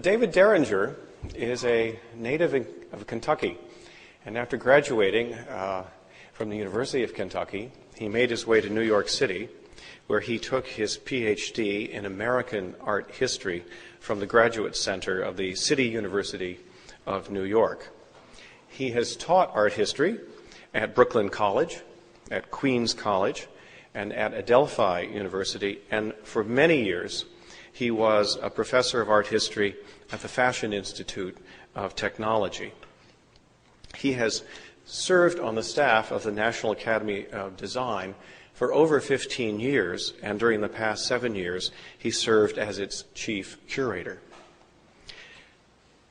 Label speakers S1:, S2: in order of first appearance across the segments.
S1: David Derringer is a native of Kentucky, and after graduating from the University of Kentucky, he made his way to New York City, where he took his PhD in American art history from the Graduate Center of the City University of New York. He has taught art history at Brooklyn College, at Queens College, and at Adelphi University, and for many years he was a professor of art history at the Fashion Institute of Technology. He has served on the staff of the National Academy of Design for over 15 years, and during the past 7 years, he served as its chief curator.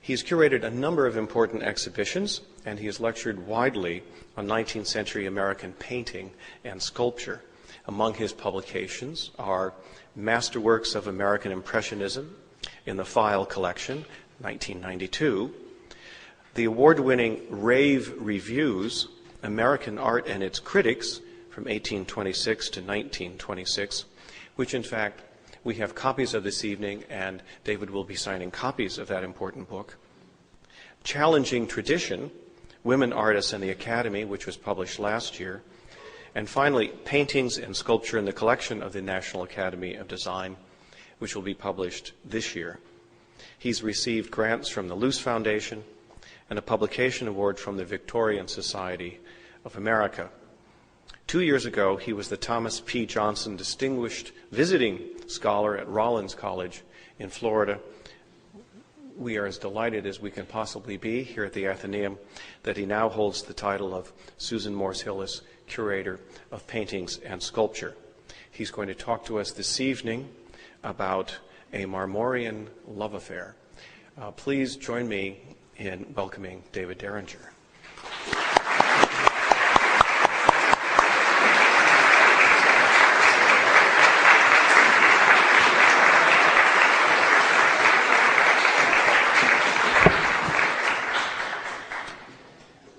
S1: He's curated a number of important exhibitions, and he has lectured widely on 19th century American painting and sculpture. Among his publications are Masterworks of American Impressionism in the File Collection, 1992, the award-winning Rave Reviews, American Art and Its Critics, from 1826 to 1926, which in fact we have copies of this evening, and David will be signing copies of that important book. Challenging Tradition, Women Artists and the Academy, which was published last year. And finally, Paintings and Sculpture in the Collection of the National Academy of Design, which will be published this year. He's received grants from the Luce Foundation and a publication award from the Victorian Society of America. 2 years ago, he was the Thomas P. Johnson Distinguished Visiting Scholar at Rollins College in Florida. We are as delighted as we can possibly be here at the Athenaeum that he now holds the title of Susan Morse Hillis Curator of Paintings and Sculpture. He's going to talk to us this evening about a marmorean love affair. Please join me in welcoming David Derringer.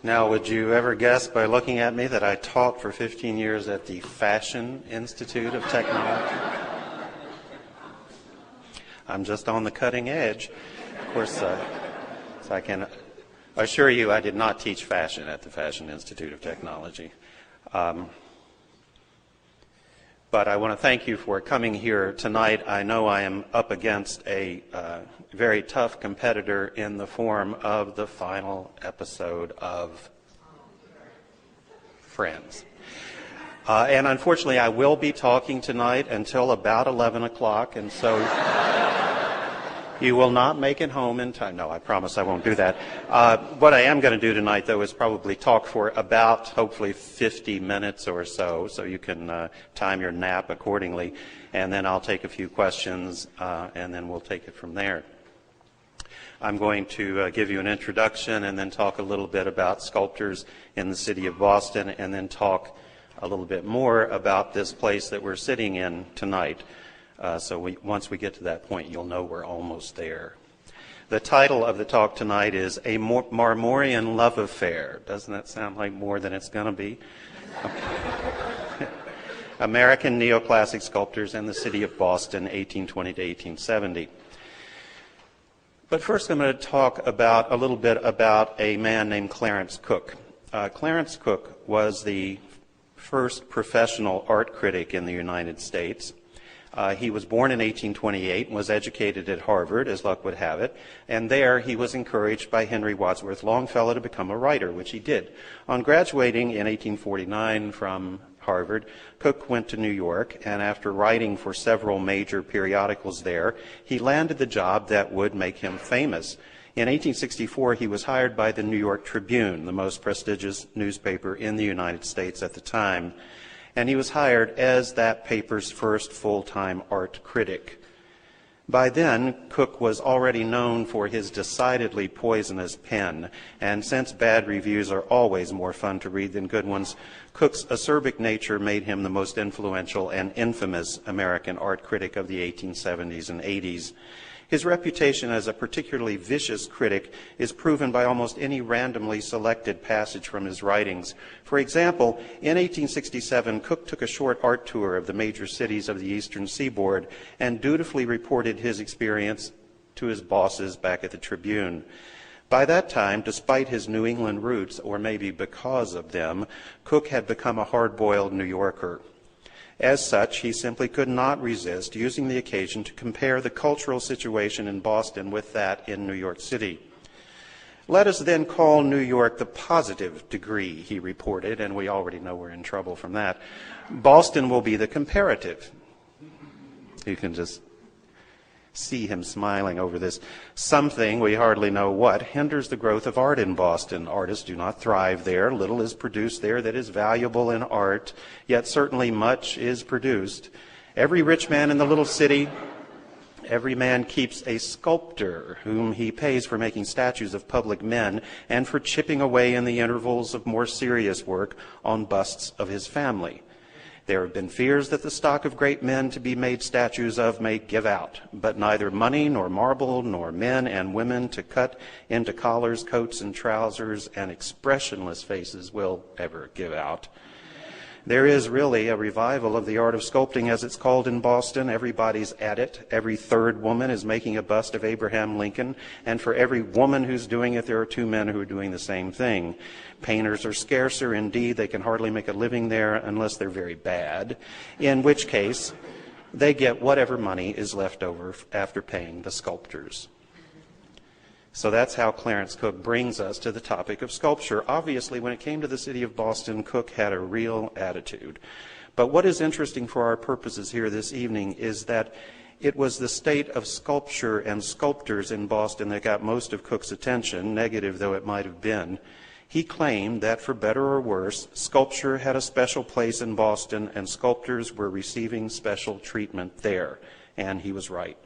S2: Now, would you ever guess by looking at me that I taught for 15 years at the Fashion Institute of Technology? I'm just on the cutting edge. Of course, so I can assure you I did not teach fashion at the Fashion Institute of Technology. But I want to thank you for coming here tonight. I know I am up against a very tough competitor in the form of the final episode of Friends. And unfortunately, I will be talking tonight until about 11 o'clock, and so you will not make it home in time. No, I promise I won't do that. What I am going to do tonight, though, is probably talk for about, hopefully, 50 minutes or so you can time your nap accordingly, and then I'll take a few questions, and then we'll take it from there. I'm going to give you an introduction and then talk a little bit about sculptors in the city of Boston, and then talk a little bit more about this place that we're sitting in tonight. Once we get to that point, you'll know we're almost there. The title of the talk tonight is A Marmorean Love Affair. Doesn't that sound like more than it's going to be? American Neoclassic Sculptors in the City of Boston, 1820 to 1870. But first I'm going to talk a little bit about a man named Clarence Cook. Clarence Cook was the first professional art critic in the United States. He was born in 1828 and was educated at Harvard, as luck would have it, and there he was encouraged by Henry Wadsworth Longfellow to become a writer, which he did. On graduating in 1849 from Harvard, Cook went to New York, and after writing for several major periodicals there, he landed the job that would make him famous. In 1864, he was hired by the New York Tribune, the most prestigious newspaper in the United States at the time, and he was hired as that paper's first full-time art critic. By then, Cook was already known for his decidedly poisonous pen, and since bad reviews are always more fun to read than good ones, Cook's acerbic nature made him the most influential and infamous American art critic of the 1870s and 80s. His reputation as a particularly vicious critic is proven by almost any randomly selected passage from his writings. For example, in 1867, Cook took a short art tour of the major cities of the eastern seaboard and dutifully reported his experience to his bosses back at the Tribune. By that time, despite his New England roots, or maybe because of them, Cook had become a hard-boiled New Yorker. As such, he simply could not resist using the occasion to compare the cultural situation in Boston with that in New York City. Let us then call New York the positive degree, he reported, and we already know we're in trouble from that. Boston will be the comparative. You can just see him smiling over this. Something, we hardly know what, hinders the growth of art in Boston. Artists do not thrive there. Little is produced there that is valuable in art, yet certainly much is produced. Every rich man in the little city, every man keeps a sculptor whom he pays for making statues of public men and for chipping away in the intervals of more serious work on busts of his family. There have been fears that the stock of great men to be made statues of may give out, but neither money nor marble nor men and women to cut into collars, coats, and trousers and expressionless faces will ever give out. There is really a revival of the art of sculpting, as it's called in Boston. Everybody's at it. Every third woman is making a bust of Abraham Lincoln, and for every woman who's doing it, there are two men who are doing the same thing. Painters are scarcer. Indeed, they can hardly make a living there unless they're very bad, in which case they get whatever money is left over after paying the sculptors. So that's how Clarence Cook brings us to the topic of sculpture. Obviously, when it came to the city of Boston, Cook had a real attitude. But what is interesting for our purposes here this evening is that it was the state of sculpture and sculptors in Boston that got most of Cook's attention, negative though it might have been. He claimed that, for better or worse, sculpture had a special place in Boston and sculptors were receiving special treatment there. And he was right.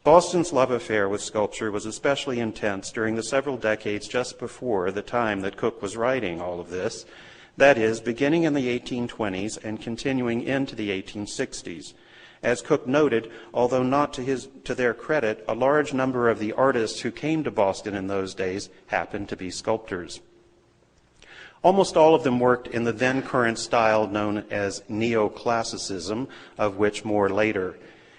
S2: Boston's love affair with sculpture was especially intense during the several decades just before the time that Cook was writing all of this, that is, beginning in the 1820s and continuing into the 1860s. As Cook noted, although not to their credit, a large number of the artists who came to Boston in those days happened to be sculptors. Almost all of them worked in the then current style known as Neoclassicism, of which more later.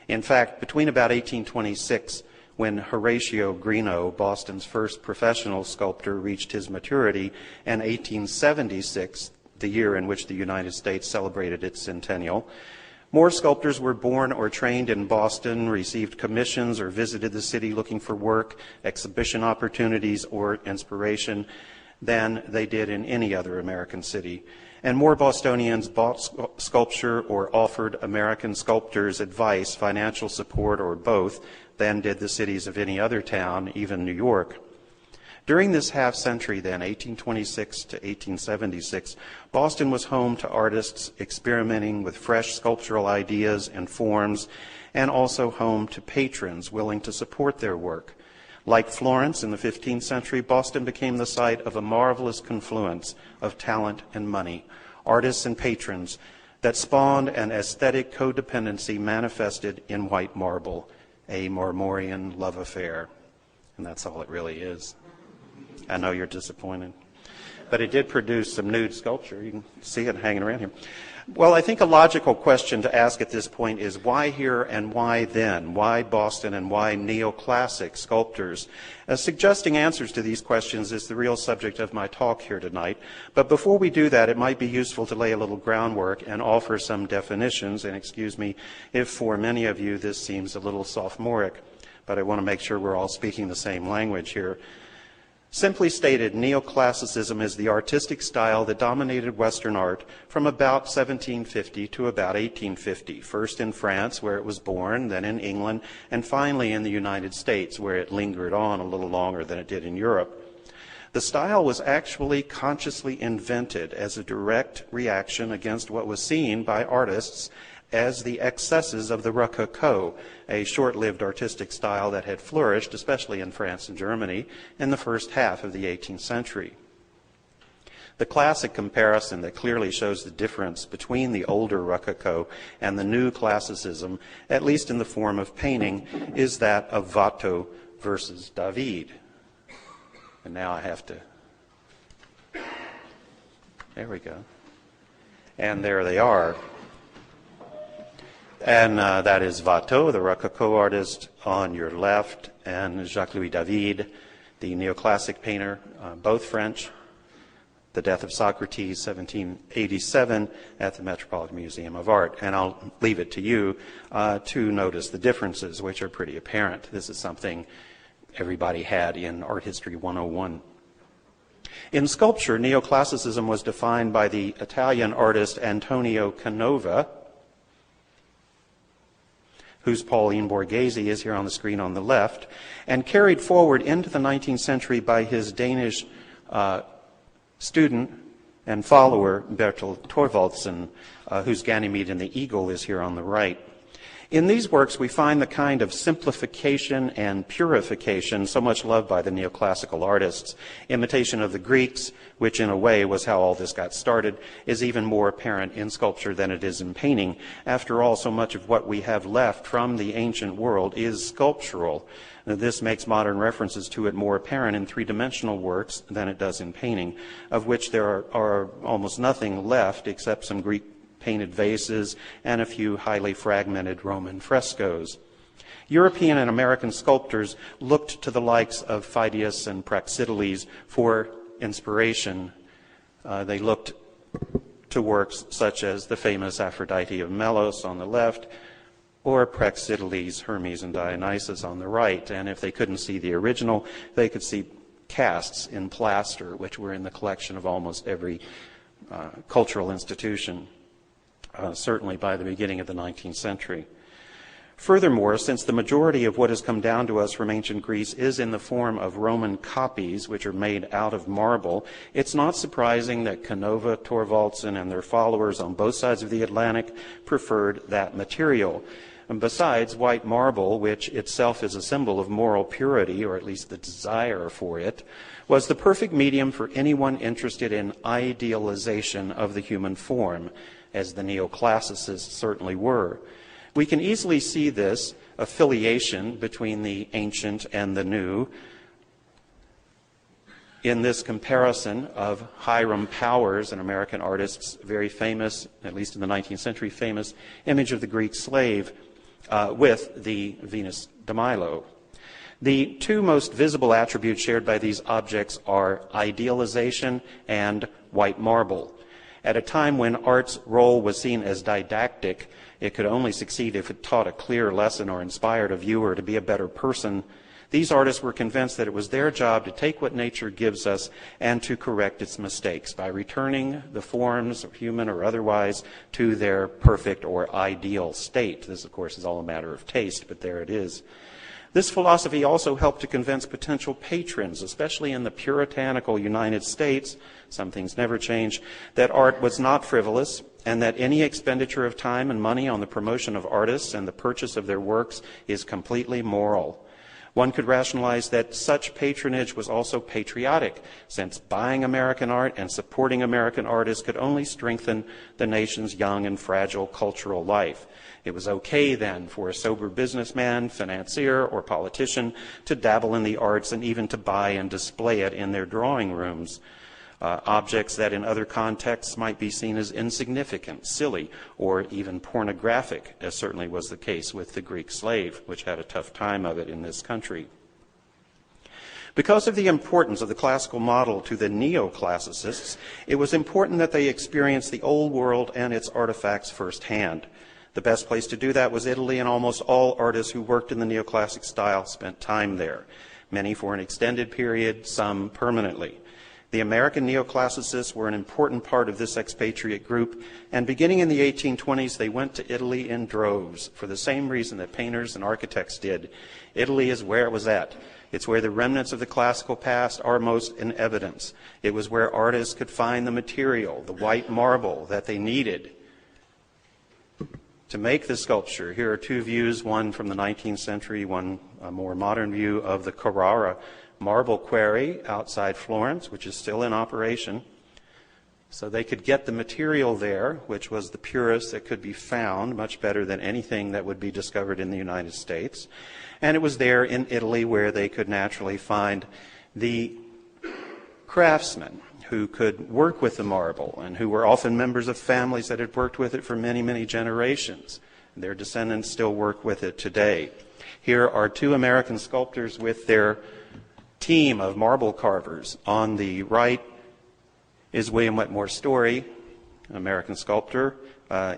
S2: In fact, between about 1826, when Horatio Greenough, Boston's first professional sculptor, reached his maturity, and 1876, the year in which the United States celebrated its centennial, more sculptors were born or trained in Boston, received commissions, or visited the city looking for work, exhibition opportunities, or inspiration than they did in any other American city. And more Bostonians bought sculpture or offered American sculptors advice, financial support, or both than did the cities of any other town, even New York. During this half-century then, 1826 to 1876, Boston was home to artists experimenting with fresh sculptural ideas and forms, and also home to patrons willing to support their work. Like Florence in the 15th century, Boston became the site of a marvelous confluence of talent and money, artists and patrons that spawned an aesthetic codependency manifested in white marble, a marmorean love affair. And that's all it really is. I know you're disappointed. But it did produce some nude sculpture. You can see it hanging around here. Well, I think a logical question to ask at this point is why here and why then? Why Boston and why neoclassic sculptors? Suggesting answers to these questions is the real subject of my talk here tonight. But before we do that, it might be useful to lay a little groundwork and offer some definitions. And excuse me if for many of you this seems a little sophomoric, but I want to make sure we're all speaking the same language here. Simply stated, neoclassicism is the artistic style that dominated Western art from about 1750 to about 1850, first in France, where it was born, then in England, and finally in the United States, where it lingered on a little longer than it did in Europe. The style was actually consciously invented as a direct reaction against what was seen by artists as the excesses of the Rococo, a short-lived artistic style that had flourished, especially in France and Germany, in the first half of the 18th century. The classic comparison that clearly shows the difference between the older Rococo and the new classicism, at least in the form of painting, is that of Watteau versus David. And now I have to... There we go. And there they are. And that is Watteau, the Rococo artist, on your left, and Jacques-Louis David, the neoclassic painter, both French. The Death of Socrates, 1787, at the Metropolitan Museum of Art. And I'll leave it to you to notice the differences, which are pretty apparent. This is something everybody had in Art History 101. In sculpture, neoclassicism was defined by the Italian artist Antonio Canova, whose Pauline Borghese is here on the screen on the left, and carried forward into the 19th century by his Danish student and follower, Bertel Thorvaldsen, whose Ganymede and the Eagle is here on the right. In these works, we find the kind of simplification and purification so much loved by the neoclassical artists. Imitation of the Greeks, which in a way was how all this got started, is even more apparent in sculpture than it is in painting. After all, so much of what we have left from the ancient world is sculptural. This makes modern references to it more apparent in three-dimensional works than it does in painting, of which there are almost nothing left except some Greek painted vases and a few highly fragmented Roman frescoes. European and American sculptors looked to the likes of Phidias and Praxiteles for inspiration. They looked to works such as the famous Aphrodite of Melos on the left, or Praxiteles, Hermes, and Dionysus on the right. And if they couldn't see the original, they could see casts in plaster, which were in the collection of almost every cultural institution, certainly by the beginning of the 19th century. Furthermore, since the majority of what has come down to us from ancient Greece is in the form of Roman copies, which are made out of marble, it's not surprising that Canova, Thorvaldsen, and their followers on both sides of the Atlantic preferred that material. And besides, white marble, which itself is a symbol of moral purity, or at least the desire for it, was the perfect medium for anyone interested in idealization of the human form, as the neoclassicists certainly were. We can easily see this affiliation between the ancient and the new in this comparison of Hiram Powers, an American artist's very famous, at least in the 19th century, famous image of the Greek slave with the Venus de Milo. The two most visible attributes shared by these objects are idealization and white marble. At a time when art's role was seen as didactic, it could only succeed if it taught a clear lesson or inspired a viewer to be a better person. These artists were convinced that it was their job to take what nature gives us and to correct its mistakes by returning the forms, human or otherwise, to their perfect or ideal state. This, of course, is all a matter of taste, but there it is. This philosophy also helped to convince potential patrons, especially in the puritanical United States, some things never change, that art was not frivolous and that any expenditure of time and money on the promotion of artists and the purchase of their works is completely moral. One could rationalize that such patronage was also patriotic, since buying American art and supporting American artists could only strengthen the nation's young and fragile cultural life. It was okay then for a sober businessman, financier, or politician to dabble in the arts and even to buy and display it in their drawing rooms. Objects that in other contexts might be seen as insignificant, silly, or even pornographic, as certainly was the case with the Greek slave, which had a tough time of it in this country. Because of the importance of the classical model to the neoclassicists, it was important that they experience the old world and its artifacts firsthand. The best place to do that was Italy, and almost all artists who worked in the neoclassic style spent time there, many for an extended period, some permanently. The American neoclassicists were an important part of this expatriate group, and beginning in the 1820s, they went to Italy in droves for the same reason that painters and architects did. Italy is where it was at. It's where the remnants of the classical past are most in evidence. It was where artists could find the material, the white marble that they needed to make the sculpture. Here are two views, one from the 19th century, one a more modern view of the Carrara marble quarry outside Florence, which is still in operation. So they could get the material there, which was the purest that could be found, much better than anything that would be discovered in the United States. And it was there in Italy where they could naturally find the craftsmen who could work with the marble and who were often members of families that had worked with it for many, many generations. Their descendants still work with it today. Here are two American sculptors with their team of marble carvers. On the right is William Wetmore Story, an American sculptor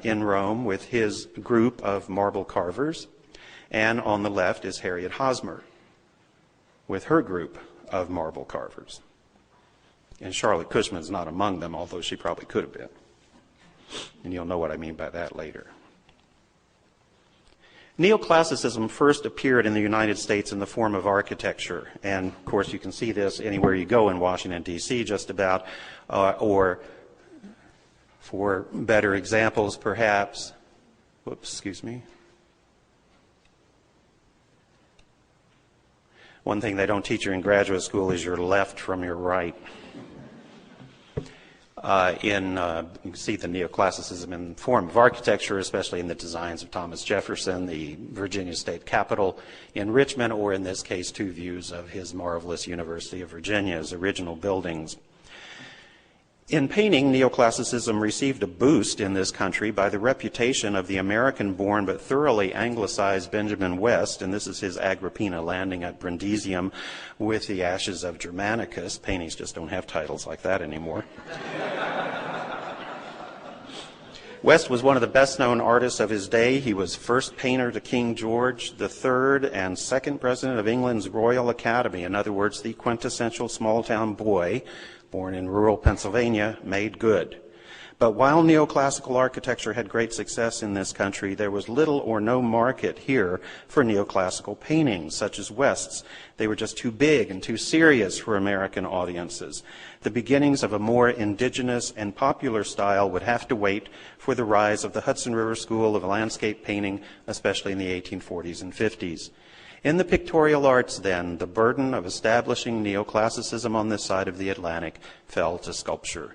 S2: in Rome with his group of marble carvers. And on the left is Harriet Hosmer with her group of marble carvers. And Charlotte Cushman's not among them, although she probably could have been. And you'll know what I mean by that later. Neoclassicism first appeared in the United States in the form of architecture. And, of course, you can see this anywhere you go in Washington, D.C., just about, or for better examples, perhaps. Whoops, excuse me. One thing they don't teach you in graduate school is your left from your right. You can see the neoclassicism in the form of architecture, especially in the designs of Thomas Jefferson, the Virginia State Capitol in Richmond, or in this case, two views of his marvelous University of Virginia's original buildings. In painting, neoclassicism received a boost in this country by the reputation of the American-born but thoroughly anglicized Benjamin West, and this is his Agrippina landing at Brundisium with the ashes of Germanicus. Paintings just don't have titles like that anymore. West was one of the best-known artists of his day. He was first painter to King George III and second president of England's Royal Academy. In other words, the quintessential small-town boy born in rural Pennsylvania, made good. But while neoclassical architecture had great success in this country, there was little or no market here for neoclassical paintings, such as West's. They were just too big and too serious for American audiences. The beginnings of a more indigenous and popular style would have to wait for the rise of the Hudson River School of landscape painting, especially in the 1840s and 50s. In the pictorial arts, then, the burden of establishing neoclassicism on this side of the Atlantic fell to sculpture.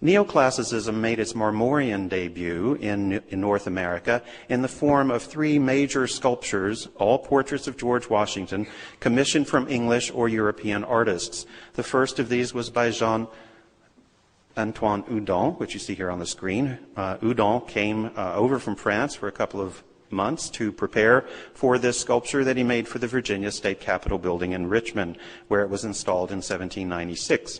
S2: Neoclassicism made its marmorean debut in North America in the form of three major sculptures, all portraits of George Washington, commissioned from English or European artists. The first of these was by Antoine Houdon, which you see here on the screen. Houdon came over from France for a couple of months to prepare for this sculpture that he made for the Virginia State Capitol building in Richmond, where it was installed in 1796.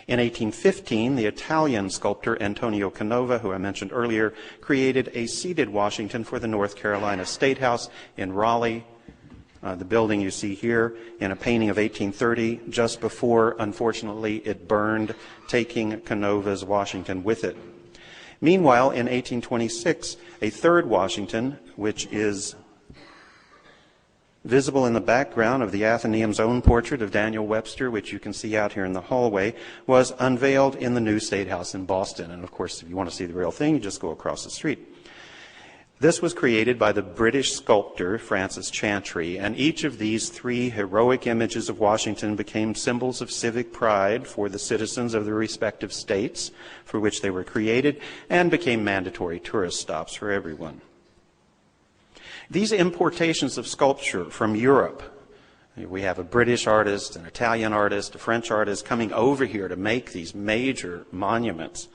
S2: In 1815, the Italian sculptor Antonio Canova, who I mentioned earlier, created a seated Washington for the North Carolina State House in Raleigh. The building you see here in a painting of 1830, just before, unfortunately, it burned, taking Canova's Washington with it. Meanwhile, in 1826, a third Washington, which is visible in the background of the Athenaeum's own portrait of Daniel Webster, which you can see out here in the hallway, was unveiled in the new State House in Boston. And of course, if you want to see the real thing, you just go across the street. This was created by the British sculptor Francis Chantrey, and each of these three heroic images of Washington became symbols of civic pride for the citizens of the respective states for which they were created, and became mandatory tourist stops for everyone. These importations of sculpture from Europe, we have a British artist, an Italian artist, a French artist coming over here to make these major monuments.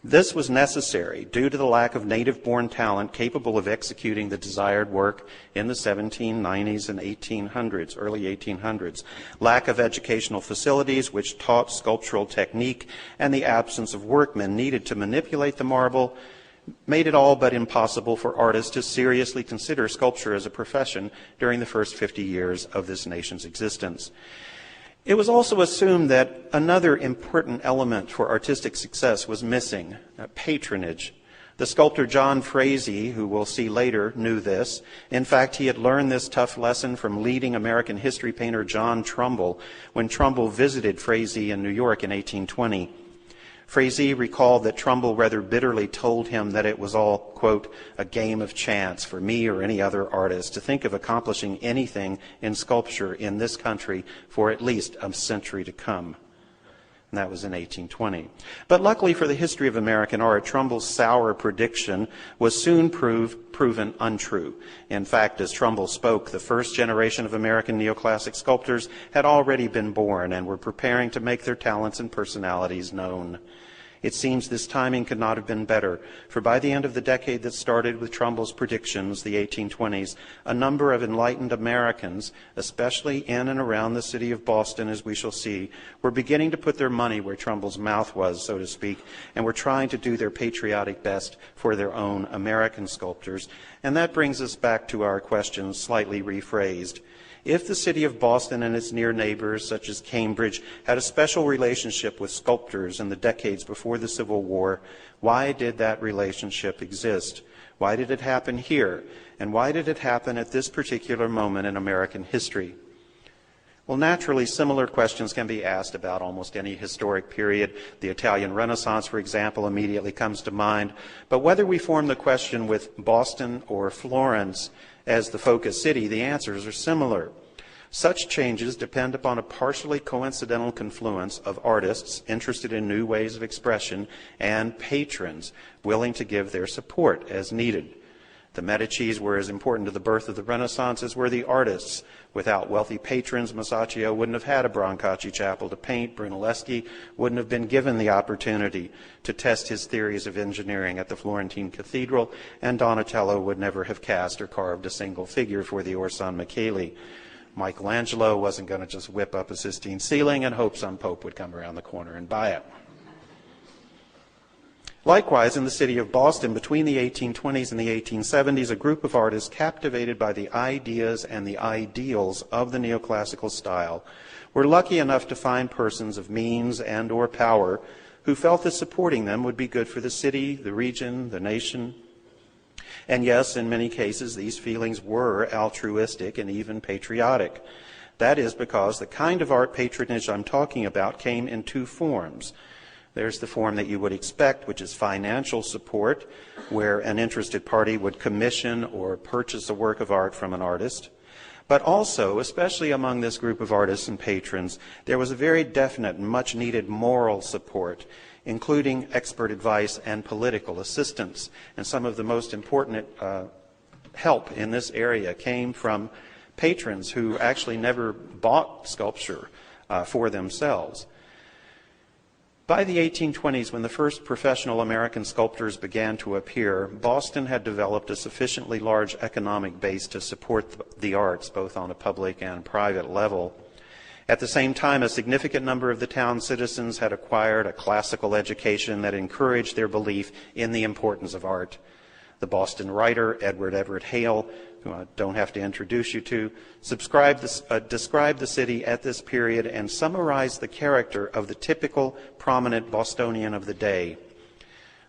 S2: This was necessary due to the lack of native-born talent capable of executing the desired work in the 1790s and 1800s, early 1800s, lack of educational facilities which taught sculptural technique, and the absence of workmen needed to manipulate the marble made it all but impossible for artists to seriously consider sculpture as a profession during the first 50 years of this nation's existence. It was also assumed that another important element for artistic success was missing, patronage. The sculptor John Frazee, who we'll see later, knew this. In fact, he had learned this tough lesson from leading American history painter John Trumbull when Trumbull visited Frazee in New York in 1820. Frazee recalled that Trumbull rather bitterly told him that it was all, quote, a game of chance for me or any other artist to think of accomplishing anything in sculpture in this country for at least a century to come. And that was in 1820. But luckily for the history of American art, Trumbull's sour prediction was soon proven untrue. In fact, as Trumbull spoke, the first generation of American neoclassic sculptors had already been born and were preparing to make their talents and personalities known. It seems this timing could not have been better, for by the end of the decade that started with Trumbull's predictions, the 1820s, a number of enlightened Americans, especially in and around the city of Boston, as we shall see, were beginning to put their money where Trumbull's mouth was, so to speak, and were trying to do their patriotic best for their own American sculptors. And that brings us back to our question, slightly rephrased. If the city of Boston and its near neighbors, such as Cambridge, had a special relationship with sculptors in the decades before the Civil War, why did that relationship exist? Why did it happen here? And why did it happen at this particular moment in American history? Well, naturally, similar questions can be asked about almost any historic period. The Italian Renaissance, for example, immediately comes to mind. But whether we form the question with Boston or Florence as the focus city, the answers are similar. Such changes depend upon a partially coincidental confluence of artists interested in new ways of expression and patrons willing to give their support as needed. The Medicis were as important to the birth of the Renaissance as were the artists. Without wealthy patrons, Masaccio wouldn't have had a Brancacci chapel to paint, Brunelleschi wouldn't have been given the opportunity to test his theories of engineering at the Florentine Cathedral, and Donatello would never have cast or carved a single figure for the Orson Michele. Michelangelo wasn't going to just whip up a Sistine ceiling and hope some pope would come around the corner and buy it. Likewise, in the city of Boston, between the 1820s and the 1870s, a group of artists captivated by the ideas and the ideals of the neoclassical style were lucky enough to find persons of means and or power who felt that supporting them would be good for the city, the region, the nation. And yes, in many cases, these feelings were altruistic and even patriotic. That is because the kind of art patronage I'm talking about came in two forms. There's the form that you would expect, which is financial support, where an interested party would commission or purchase a work of art from an artist. But also, especially among this group of artists and patrons, there was a very definite and much needed moral support, including expert advice and political assistance. And some of the most important help in this area came from patrons who actually never bought sculpture for themselves. By the 1820s, when the first professional American sculptors began to appear, Boston had developed a sufficiently large economic base to support the arts, both on a public and private level. At the same time, a significant number of the town's citizens had acquired a classical education that encouraged their belief in the importance of art. The Boston writer, Everett Hale, who I don't have to introduce you to, described the city at this period and summarized the character of the typical prominent Bostonian of the day.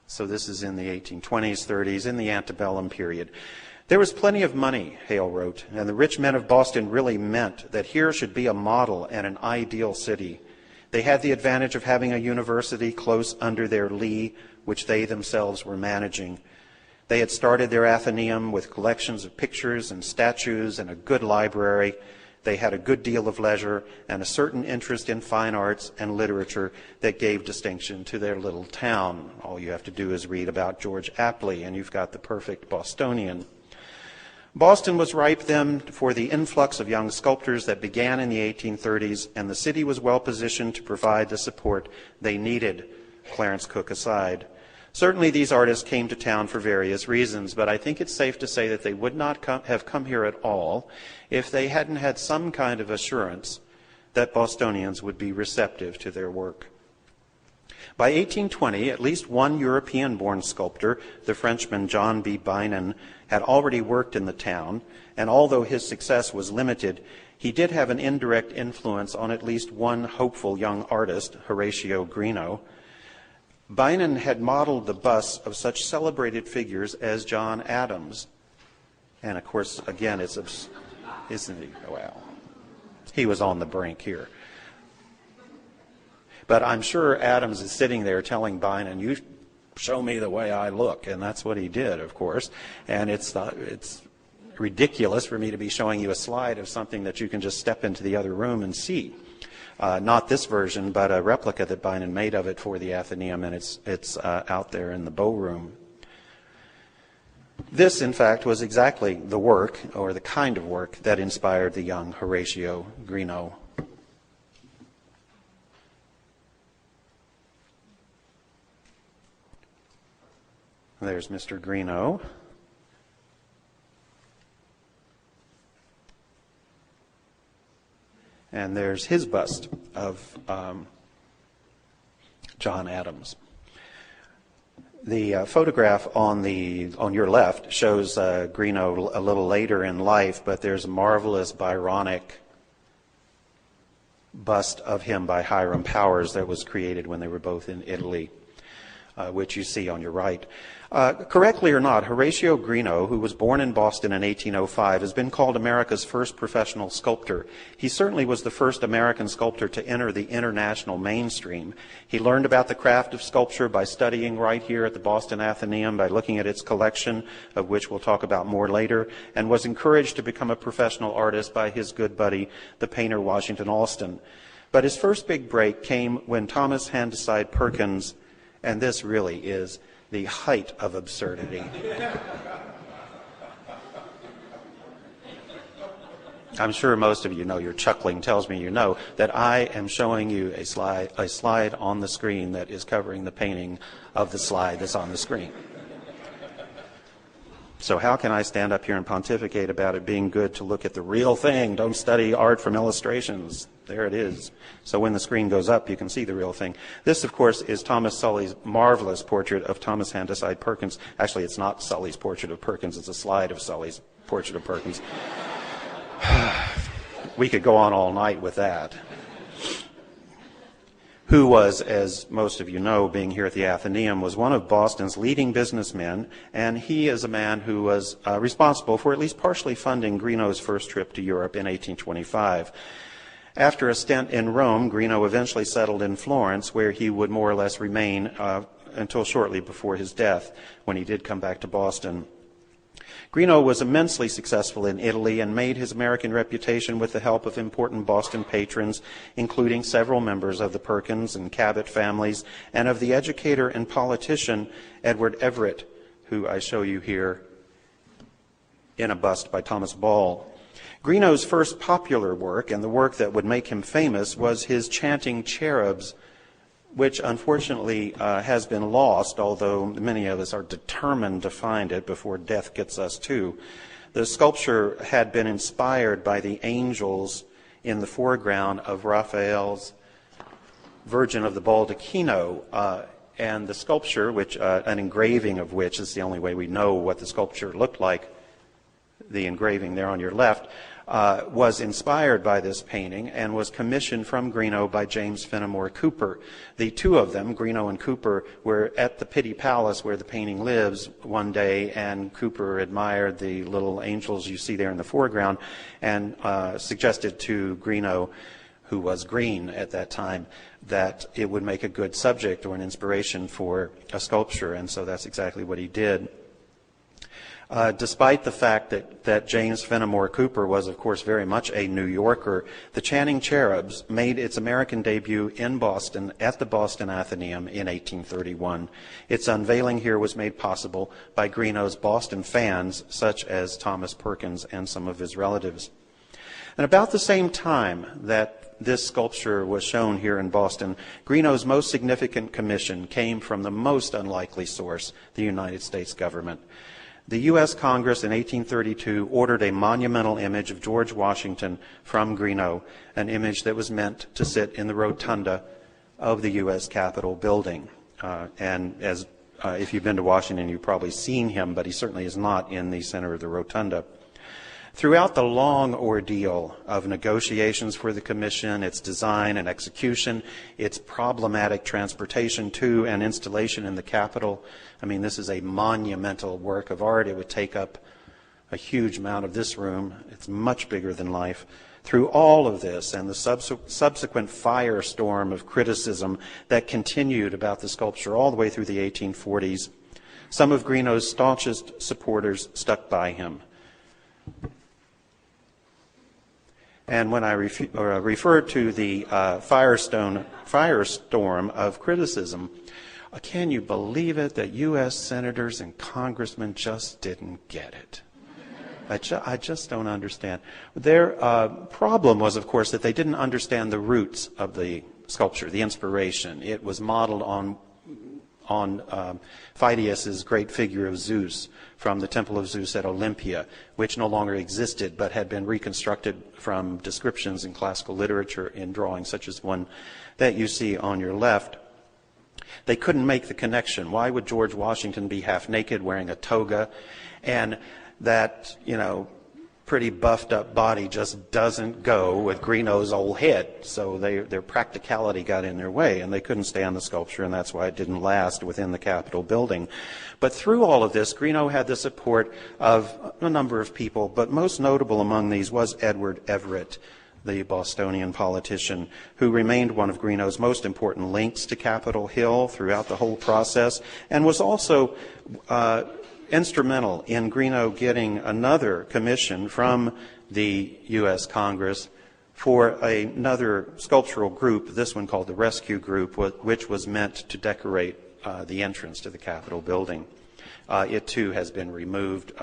S2: So this is in the 1820s, 30s, in the antebellum period. There was plenty of money, Hale wrote, and the rich men of Boston really meant that here should be a model and an ideal city. They had the advantage of having a university close under their lee, which they themselves were managing. They had started their Athenaeum with collections of pictures and statues and a good library. They had a good deal of leisure and a certain interest in fine arts and literature that gave distinction to their little town. All you have to do is read about George Apley, and you've got the perfect Bostonian. Boston was ripe then for the influx of young sculptors that began in the 1830s, and the city was well positioned to provide the support they needed, Clarence Cook aside. Certainly these artists came to town for various reasons, but I think it's safe to say that they would not have come here at all if they hadn't had some kind of assurance that Bostonians would be receptive to their work. By 1820, at least one European-born sculptor, the Frenchman John B Beynon, had already worked in the town, and although his success was limited, he did have an indirect influence on at least one hopeful young artist, Horatio Greenough. Beynon had modeled the busts of such celebrated figures as John Adams. And of course, again, isn't he? Well, he was on the brink here. But I'm sure Adams is sitting there telling Beynon, you show me the way I look. And that's what he did, of course. And it's ridiculous for me to be showing you a slide of something that you can just step into the other room and see. Not this version, but a replica that Beynon made of it for the Athenaeum, and it's out there in the Bow Room. This, in fact, was exactly the work, or the kind of work, that inspired the young Horatio Greenough. There's Mr. Greenough. And there's his bust of John Adams. The photograph on your left shows Greenough a little later in life, but there's a marvelous Byronic bust of him by Hiram Powers that was created when they were both in Italy, which you see on your right. Correctly or not, Horatio Greenough, who was born in Boston in 1805, has been called America's first professional sculptor. He certainly was the first American sculptor to enter the international mainstream. He learned about the craft of sculpture by studying right here at the Boston Athenaeum, by looking at its collection, of which we'll talk about more later, and was encouraged to become a professional artist by his good buddy, the painter Washington Allston. But his first big break came when Thomas Handyside Perkins, and this really is the height of absurdity. I'm sure most of you know, your chuckling tells me you know, that I am showing you a slide on the screen that is covering the painting of the slide that's on the screen. So how can I stand up here and pontificate about it being good to look at the real thing? Don't study art from illustrations. There it is. So when the screen goes up, you can see the real thing. This, of course, is Thomas Sully's marvelous portrait of Thomas Handyside Perkins. Actually, it's not Sully's portrait of Perkins. It's a slide of Sully's portrait of Perkins. We could go on all night with that. Who was, as most of you know, being here at the Athenaeum, was one of Boston's leading businessmen, and he is a man who was responsible for at least partially funding Greenough's first trip to Europe in 1825. After a stint in Rome, Greenough eventually settled in Florence, where he would more or less remain until shortly before his death, when he did come back to Boston. Greenough was immensely successful in Italy and made his American reputation with the help of important Boston patrons, including several members of the Perkins and Cabot families, and of the educator and politician Edward Everett, who I show you here in a bust by Thomas Ball. Greenough's first popular work, and the work that would make him famous, was his Chanting Cherubs, which unfortunately has been lost, although many of us are determined to find it before death gets us too. The sculpture had been inspired by the angels in the foreground of Raphael's Virgin of the Baldacchino, and the sculpture, which an engraving of which is the only way we know what the sculpture looked like, the engraving there on your left, was inspired by this painting and was commissioned from Greenough by James Fenimore Cooper. The two of them, Greenough and Cooper, were at the Pitti Palace where the painting lives one day, and Cooper admired the little angels you see there in the foreground and suggested to Greenough, who was green at that time, that it would make a good subject or an inspiration for a sculpture, and so that's exactly what he did. Despite the fact that James Fenimore Cooper was, of course, very much a New Yorker, the Chanting Cherubs made its American debut in Boston at the Boston Athenaeum in 1831. Its unveiling here was made possible by Greenough's Boston fans, such as Thomas Perkins and some of his relatives. And about the same time that this sculpture was shown here in Boston, Greenough's most significant commission came from the most unlikely source, the United States government. The U.S. Congress in 1832 ordered a monumental image of George Washington from Greenough, an image that was meant to sit in the rotunda of the U.S. Capitol building. And as if you've been to Washington, you've probably seen him, but he certainly is not in the center of the rotunda. Throughout the long ordeal of negotiations for the commission, its design and execution, its problematic transportation to and installation in the Capitol, I mean, this is a monumental work of art. It would take up a huge amount of this room. It's much bigger than life. Through all of this and the subsequent firestorm of criticism that continued about the sculpture all the way through the 1840s, some of Greenough's staunchest supporters stuck by him. And when I refer to the firestorm of criticism, can you believe it that U.S. senators and congressmen just didn't get it? I just don't understand. Their problem was, of course, that they didn't understand the roots of the sculpture, the inspiration. It was modeled on Phidias's great figure of Zeus from the Temple of Zeus at Olympia, which no longer existed but had been reconstructed from descriptions in classical literature in drawings such as one that you see on your left. They couldn't make the connection. Why would George Washington be half naked wearing a toga? And that, pretty buffed up body just doesn't go with Greenough's old head. So their practicality got in their way, and they couldn't stand the sculpture, and that's why it didn't last within the Capitol building. But through all of this, Greenough had the support of a number of people, but most notable among these was Edward Everett, the Bostonian politician, who remained one of Greenough's most important links to Capitol Hill throughout the whole process, and was also instrumental in Greenough getting another commission from the U.S. Congress for another sculptural group, this one called the Rescue Group, which was meant to decorate the entrance to the Capitol building. It too has been removed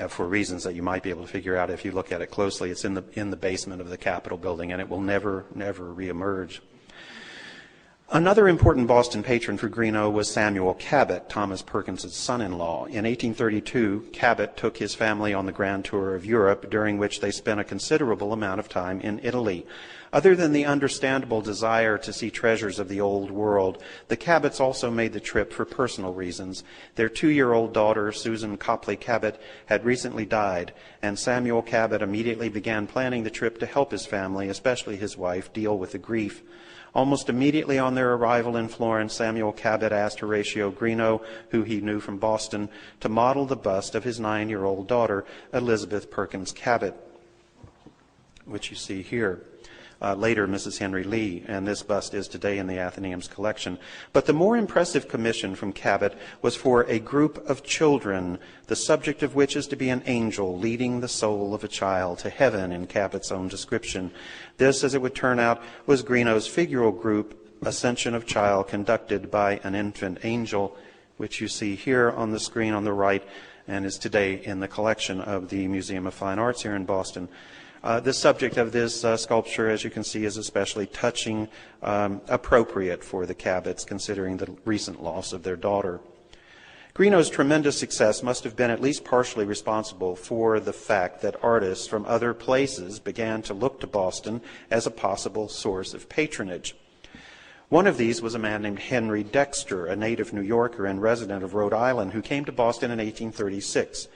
S2: for reasons that you might be able to figure out if you look at it closely. It's in the basement of the Capitol building, and it will never reemerge. Another important Boston patron for Greenough was Samuel Cabot, Thomas Perkins' son-in-law. In 1832, Cabot took his family on the grand tour of Europe, during which they spent a considerable amount of time in Italy. Other than the understandable desire to see treasures of the old world, the Cabots also made the trip for personal reasons. Their 2-year-old daughter, Susan Copley Cabot, had recently died, and Samuel Cabot immediately began planning the trip to help his family, especially his wife, deal with the grief. Almost immediately on their arrival in Florence, Samuel Cabot asked Horatio Greenough, who he knew from Boston, to model the bust of his 9-year-old daughter, Elizabeth Perkins Cabot, which you see here. Later, Mrs. Henry Lee, and this bust is today in the Athenaeum's collection. But the more impressive commission from Cabot was for a group of children, the subject of which is to be an angel leading the soul of a child to heaven in Cabot's own description. This, as it would turn out, was Greenough's figural group, Ascension of Child, conducted by an infant angel, which you see here on the screen on the right, and is today in the collection of the Museum of Fine Arts here in Boston. The subject of this sculpture, as you can see, is especially touching, appropriate for the Cabots, considering the recent loss of their daughter. Greenough's tremendous success must have been at least partially responsible for the fact that artists from other places began to look to Boston as a possible source of patronage. One of these was a man named Henry Dexter, a native New Yorker and resident of Rhode Island, who came to Boston in 1836.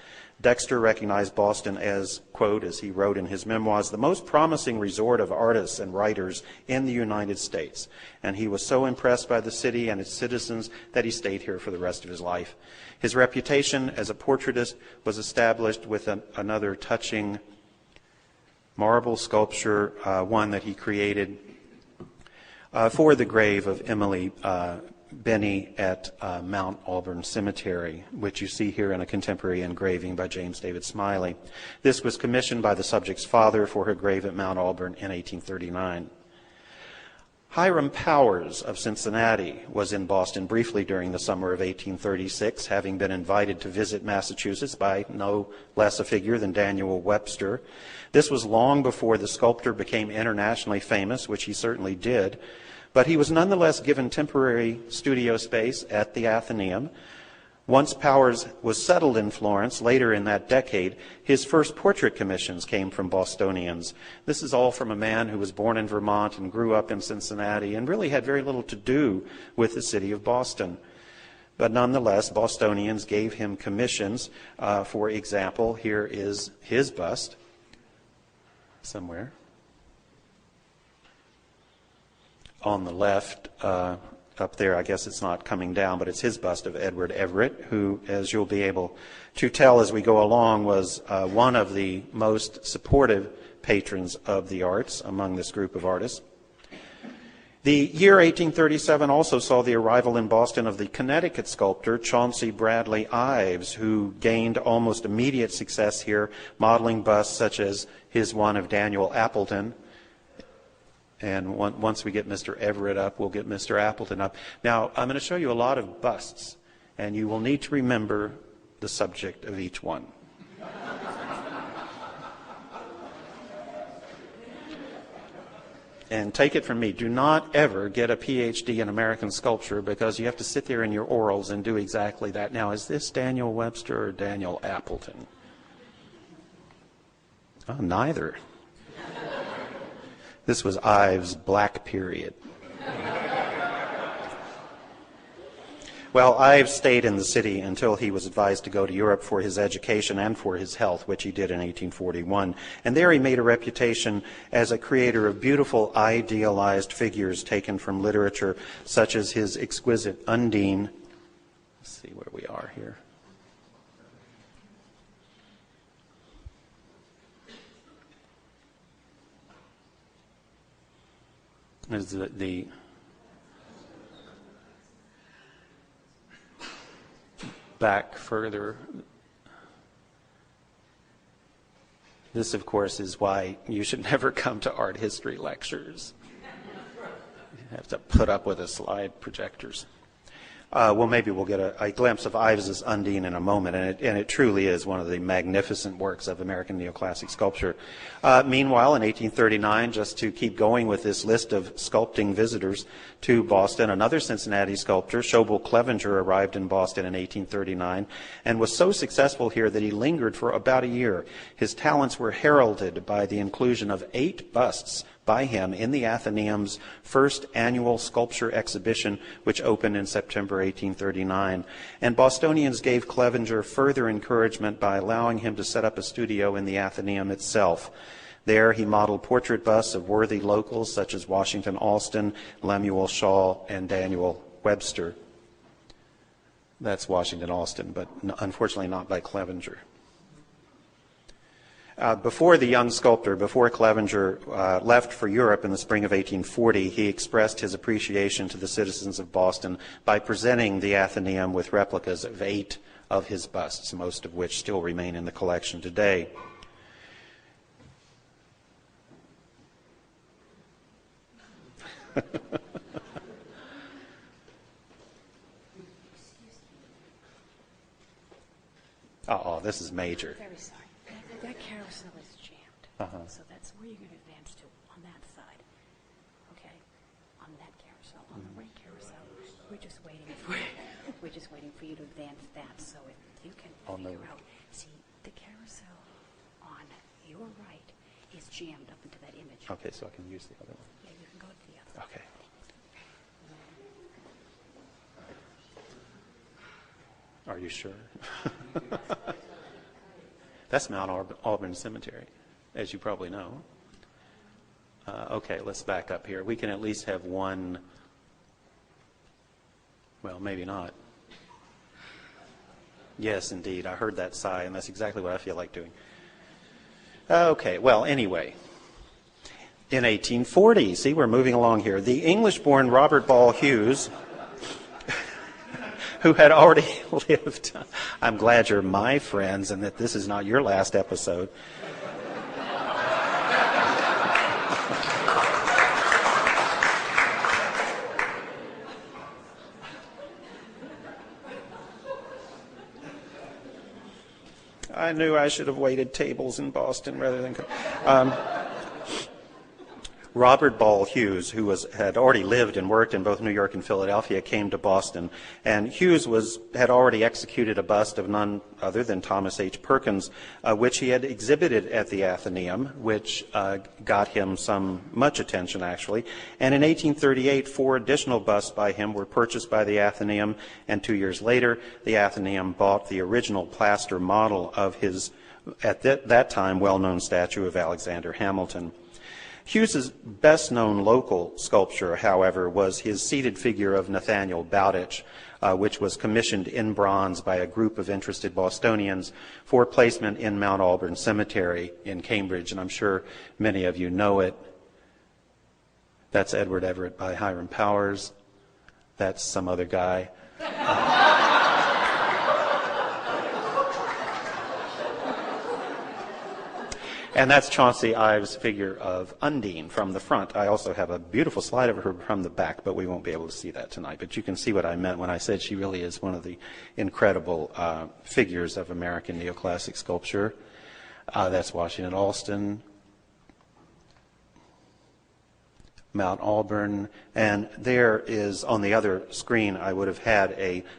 S2: Dexter recognized Boston as, quote, as he wrote in his memoirs, the most promising resort of artists and writers in the United States. And he was so impressed by the city and its citizens that he stayed here for the rest of his life. His reputation as a portraitist was established with another touching marble sculpture, one that he created for the grave of Emily Benny at Mount Auburn Cemetery, which you see here in a contemporary engraving by James David Smiley. This was commissioned by the subject's father for her grave at Mount Auburn in 1839. Hiram Powers of Cincinnati was in Boston briefly during the summer of 1836, having been invited to visit Massachusetts by no less a figure than Daniel Webster. This was long before the sculptor became internationally famous, which he certainly did. But he was nonetheless given temporary studio space at the Athenaeum. Once Powers was settled in Florence, later in that decade, his first portrait commissions came from Bostonians. This is all from a man who was born in Vermont and grew up in Cincinnati and really had very little to do with the city of Boston. But nonetheless, Bostonians gave him commissions. For example, here is his bust somewhere. On the left, up there, I guess it's not coming down, but it's his bust of Edward Everett, who, as you'll be able to tell as we go along, was one of the most supportive patrons of the arts among this group of artists. The year 1837 also saw the arrival in Boston of the Connecticut sculptor Chauncey Bradley Ives, who gained almost immediate success here, modeling busts such as his one of Daniel Appleton. And once we get Mr. Everett up, we'll get Mr. Appleton up. Now, I'm going to show you a lot of busts, and you will need to remember the subject of each one. and take it from me, do not ever get a PhD in American sculpture because you have to sit there in your orals and do exactly that. Now, is this Daniel Webster or Daniel Appleton? Oh, neither. This was Ives' black period. Well, Ives stayed in the city until he was advised to go to Europe for his education and for his health, which he did in 1841. And there he made a reputation as a creator of beautiful, idealized figures taken from literature, such as his exquisite Undine. Let's see where we are here. Is the back further. This, of course, is why you should never come to art history lectures. You have to put up with the slide projectors. Well, maybe we'll get a glimpse of Ives' Undine in a moment, and it truly is one of the magnificent works of American neoclassic sculpture. Meanwhile, in 1839, just to keep going with this list of sculpting visitors to Boston, another Cincinnati sculptor, Schobel Clevenger, arrived in Boston in 1839 and was so successful here that he lingered for about a year. His talents were heralded by the inclusion of 8 busts by him in the Athenaeum's first annual sculpture exhibition, which opened in September 1839. And Bostonians gave Clevenger further encouragement by allowing him to set up a studio in the Athenaeum itself. There he modeled portrait busts of worthy locals such as Washington Allston, Lemuel Shaw, and Daniel Webster. That's Washington Allston, but unfortunately not by Clevenger. Before the young sculptor, before Clevenger left for Europe in the spring of 1840, he expressed his appreciation to the citizens of Boston by presenting the Athenaeum with replicas of 8 of his busts, most of which still remain in the collection today. Uh-oh, this is major.
S3: Very sorry. That carousel is jammed. So that's where you're going to advance to, on that side. Okay? On that carousel, on the right carousel. We're just waiting for you to advance that. So if you can figure out, see, the carousel on your right is jammed up into that image.
S2: Okay, so I can use the other one.
S3: Yeah, you can go to the other one.
S2: Okay. Are you sure? That's Mount Auburn Cemetery, as you probably know. Okay, let's back up here. We can at least have one. Well, maybe not. Yes, indeed. I heard that sigh, and that's exactly what I feel like doing. Okay, well, anyway. In 1840, see, we're moving along here. The English-born Robert Ball Hughes, who had already lived. I'm glad you're my friends and that this is not your last episode. I knew I should have waited tables in Boston rather than... Robert Ball Hughes, who had already lived and worked in both New York and Philadelphia, came to Boston. And Hughes had already executed a bust of none other than Thomas H. Perkins, which he had exhibited at the Athenaeum, which got him much attention, actually. And in 1838, 4 additional busts by him were purchased by the Athenaeum, and 2 years later, the Athenaeum bought the original plaster model of his, at that time, well-known statue of Alexander Hamilton. Hughes's best-known local sculpture, however, was his seated figure of Nathaniel Bowditch, which was commissioned in bronze by a group of interested Bostonians for placement in Mount Auburn Cemetery in Cambridge, and I'm sure many of you know it. That's Edward Everett by Hiram Powers. That's some other guy. And that's Chauncey Ives' figure of Undine from the front. I also have a beautiful slide of her from the back, but we won't be able to see that tonight. But you can see what I meant when I said she really is one of the incredible figures of American neoclassic sculpture. That's Washington Allston. Mount Auburn, and there is, on the other screen, I would have had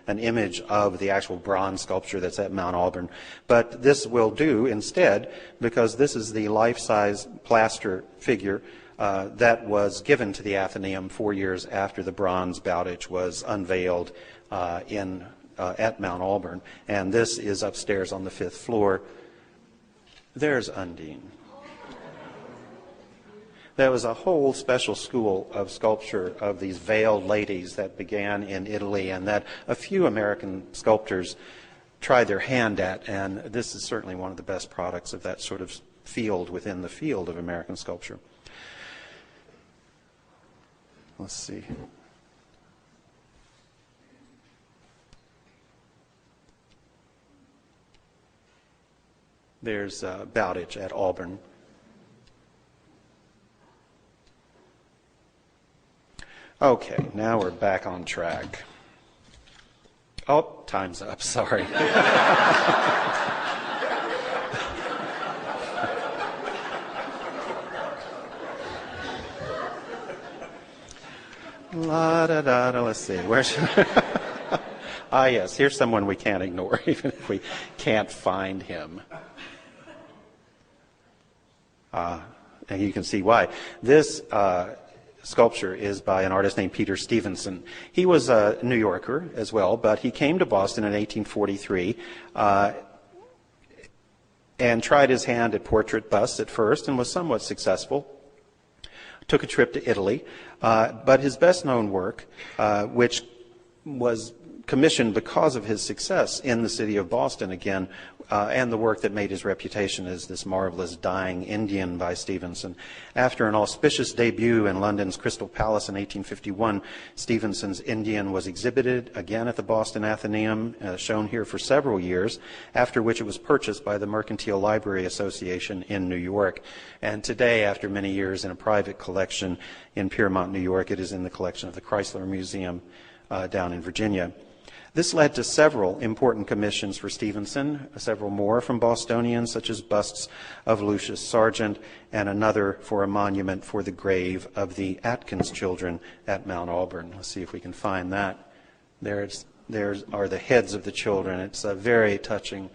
S2: an image of the actual bronze sculpture that's at Mount Auburn. But this will do instead, because this is the life-size plaster figure that was given to the Athenaeum 4 years after the bronze Bowditch was unveiled at Mount Auburn. And this is upstairs on the 5th floor. There's Undine. There was a whole special school of sculpture of these veiled ladies that began in Italy and that a few American sculptors tried their hand at, and this is certainly one of the best products of that sort of field within the field of American sculpture. Let's see. There's Bowditch at Auburn. Okay, now we're back on track. Oh, time's up, sorry. La da da da, let's see. Where should Ah, yes, here's someone we can't ignore, even if we can't find him. And you can see why. This sculpture is by an artist named Peter Stevenson. He was a New Yorker as well, but he came to Boston in 1843 and tried his hand at portrait busts at first and was somewhat successful. Took a trip to Italy, but his best-known work, which was commissioned because of his success in the city of Boston again, and the work that made his reputation is this marvelous Dying Indian by Stevenson. After an auspicious debut in London's Crystal Palace in 1851, Stevenson's Indian was exhibited again at the Boston Athenaeum, shown here for several years, after which it was purchased by the Mercantile Library Association in New York. And today, after many years in a private collection in Piermont, New York, it is in the collection of the Chrysler Museum down in Virginia. This led to several important commissions for Stevenson, several more from Bostonians, such as busts of Lucius Sargent, and another for a monument for the grave of the Atkins children at Mount Auburn. Let's see if we can find that. There are the heads of the children. It's a very touching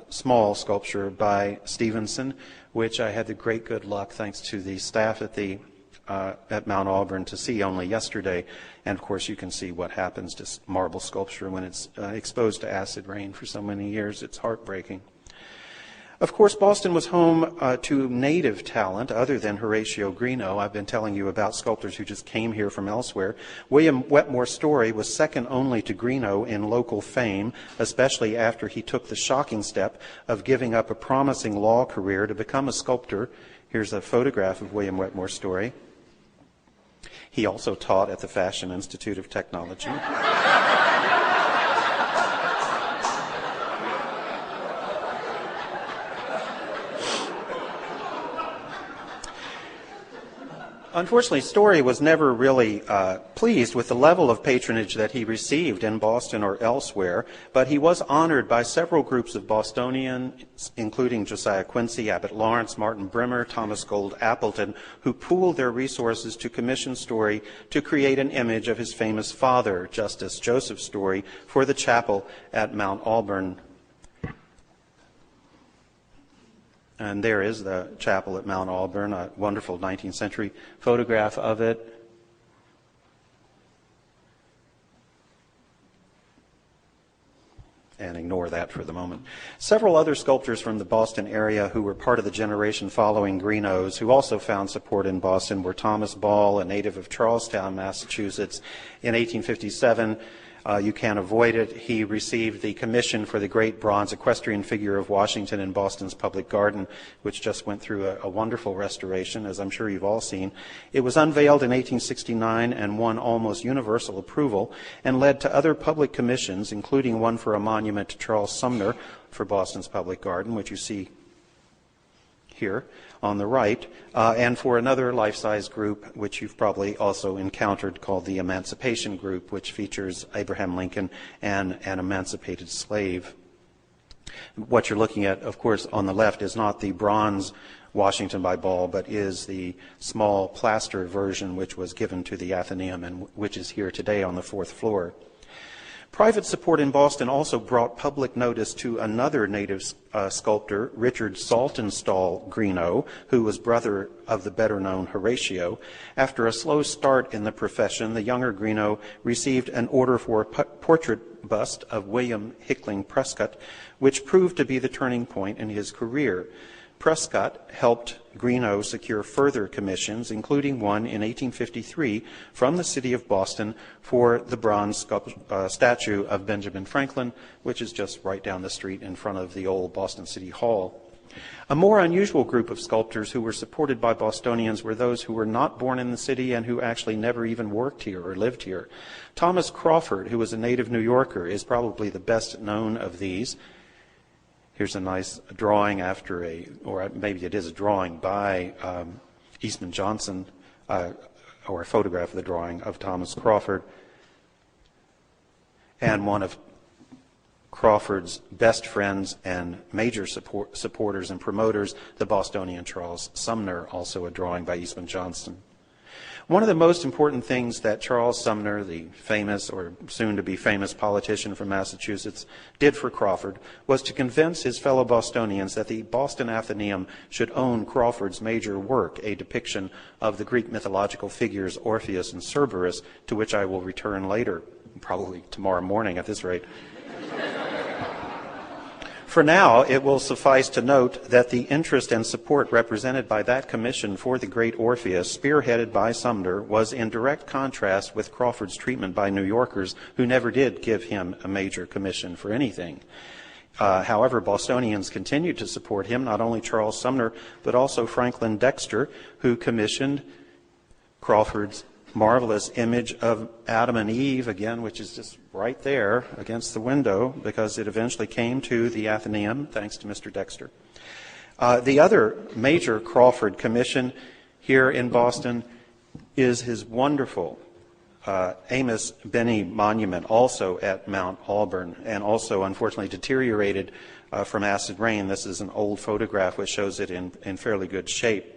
S2: small sculpture by Stevenson, which I had the great good luck, thanks to the staff at Mount Auburn, to see only yesterday. And of course you can see what happens to marble sculpture when it's exposed to acid rain for so many years. It's heartbreaking. Of course, Boston was home to native talent other than Horatio Greenough. I've been telling you about sculptors who just came here from elsewhere. William Wetmore Story was second only to Greenough in local fame, especially after he took the shocking step of giving up a promising law career to become a sculptor. Here's a photograph of William Wetmore Story. He also taught at the Fashion Institute of Technology. Unfortunately, Story was never really pleased with the level of patronage that he received in Boston or elsewhere, but he was honored by several groups of Bostonians, including Josiah Quincy, Abbott Lawrence, Martin Brimmer, Thomas Gold Appleton, who pooled their resources to commission Story to create an image of his famous father, Justice Joseph Story, for the chapel at Mount Auburn. And there is the chapel at Mount Auburn, a wonderful 19th century photograph of it. And ignore that for the moment. Several other sculptors from the Boston area who were part of the generation following Greenough's, who also found support in Boston, were Thomas Ball, a native of Charlestown, Massachusetts. In 1857, you can't avoid it, he received the commission for the great bronze equestrian figure of Washington in Boston's Public Garden, which just went through a wonderful restoration, as I'm sure you've all seen. It was unveiled in 1869 and won almost universal approval, and led to other public commissions, including one for a monument to Charles Sumner for Boston's Public Garden, which you see here on the right, and for another life-size group, which you've probably also encountered, called the Emancipation Group, which features Abraham Lincoln and an emancipated slave. What you're looking at, of course, on the left is not the bronze Washington by Ball, but is the small plaster version which was given to the Athenaeum and which is here today on the 4th floor. Private support in Boston also brought public notice to another native sculptor, Richard Saltonstall Greenough, who was brother of the better-known Horatio. After a slow start in the profession, the younger Greenough received an order for a portrait bust of William Hickling Prescott, which proved to be the turning point in his career. Prescott helped Greenough secure further commissions, including one in 1853 from the city of Boston for the bronze statue of Benjamin Franklin, which is just right down the street in front of the old Boston City Hall. A more unusual group of sculptors who were supported by Bostonians were those who were not born in the city and who actually never even worked here or lived here. Thomas Crawford, who was a native New Yorker, is probably the best known of these. Here's a nice drawing or maybe it is a drawing by Eastman Johnson, or a photograph of the drawing of Thomas Crawford. And one of Crawford's best friends and major supporters and promoters, the Bostonian Charles Sumner, also a drawing by Eastman Johnson. One of the most important things that Charles Sumner, the famous or soon-to-be famous politician from Massachusetts, did for Crawford was to convince his fellow Bostonians that the Boston Athenaeum should own Crawford's major work, a depiction of the Greek mythological figures Orpheus and Cerberus, to which I will return later, probably tomorrow morning at this rate. For now, it will suffice to note that the interest and support represented by that commission for the great Orpheus, spearheaded by Sumner, was in direct contrast with Crawford's treatment by New Yorkers, who never did give him a major commission for anything. However, Bostonians continued to support him, not only Charles Sumner, but also Franklin Dexter, who commissioned Crawford's marvelous image of Adam and Eve, again, which is just right there against the window, because it eventually came to the Athenaeum, thanks to Mr. Dexter. The other major Crawford commission here in Boston is his wonderful Amos Benny monument, also at Mount Auburn, and also unfortunately deteriorated from acid rain. This is an old photograph which shows it in fairly good shape.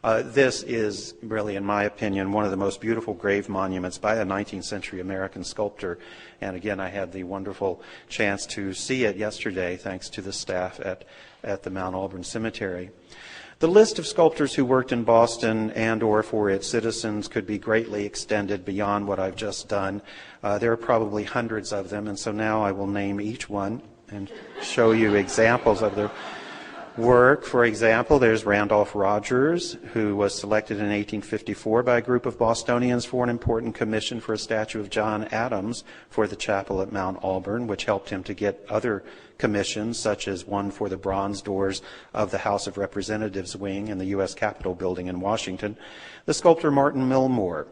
S2: This is really, in my opinion, one of the most beautiful grave monuments by a 19th century American sculptor. And again, I had the wonderful chance to see it yesterday, thanks to the staff at the Mount Auburn Cemetery. The list of sculptors who worked in Boston and or for its citizens could be greatly extended beyond what I've just done. There are probably hundreds of them, and so now I will name each one and show you examples of their work. For example, there's Randolph Rogers, who was selected in 1854 by a group of Bostonians for an important commission for a statue of John Adams for the chapel at Mount Auburn, which helped him to get other commissions, such as one for the bronze doors of the House of Representatives wing in the U.S. Capitol building in Washington. The sculptor Martin Milmore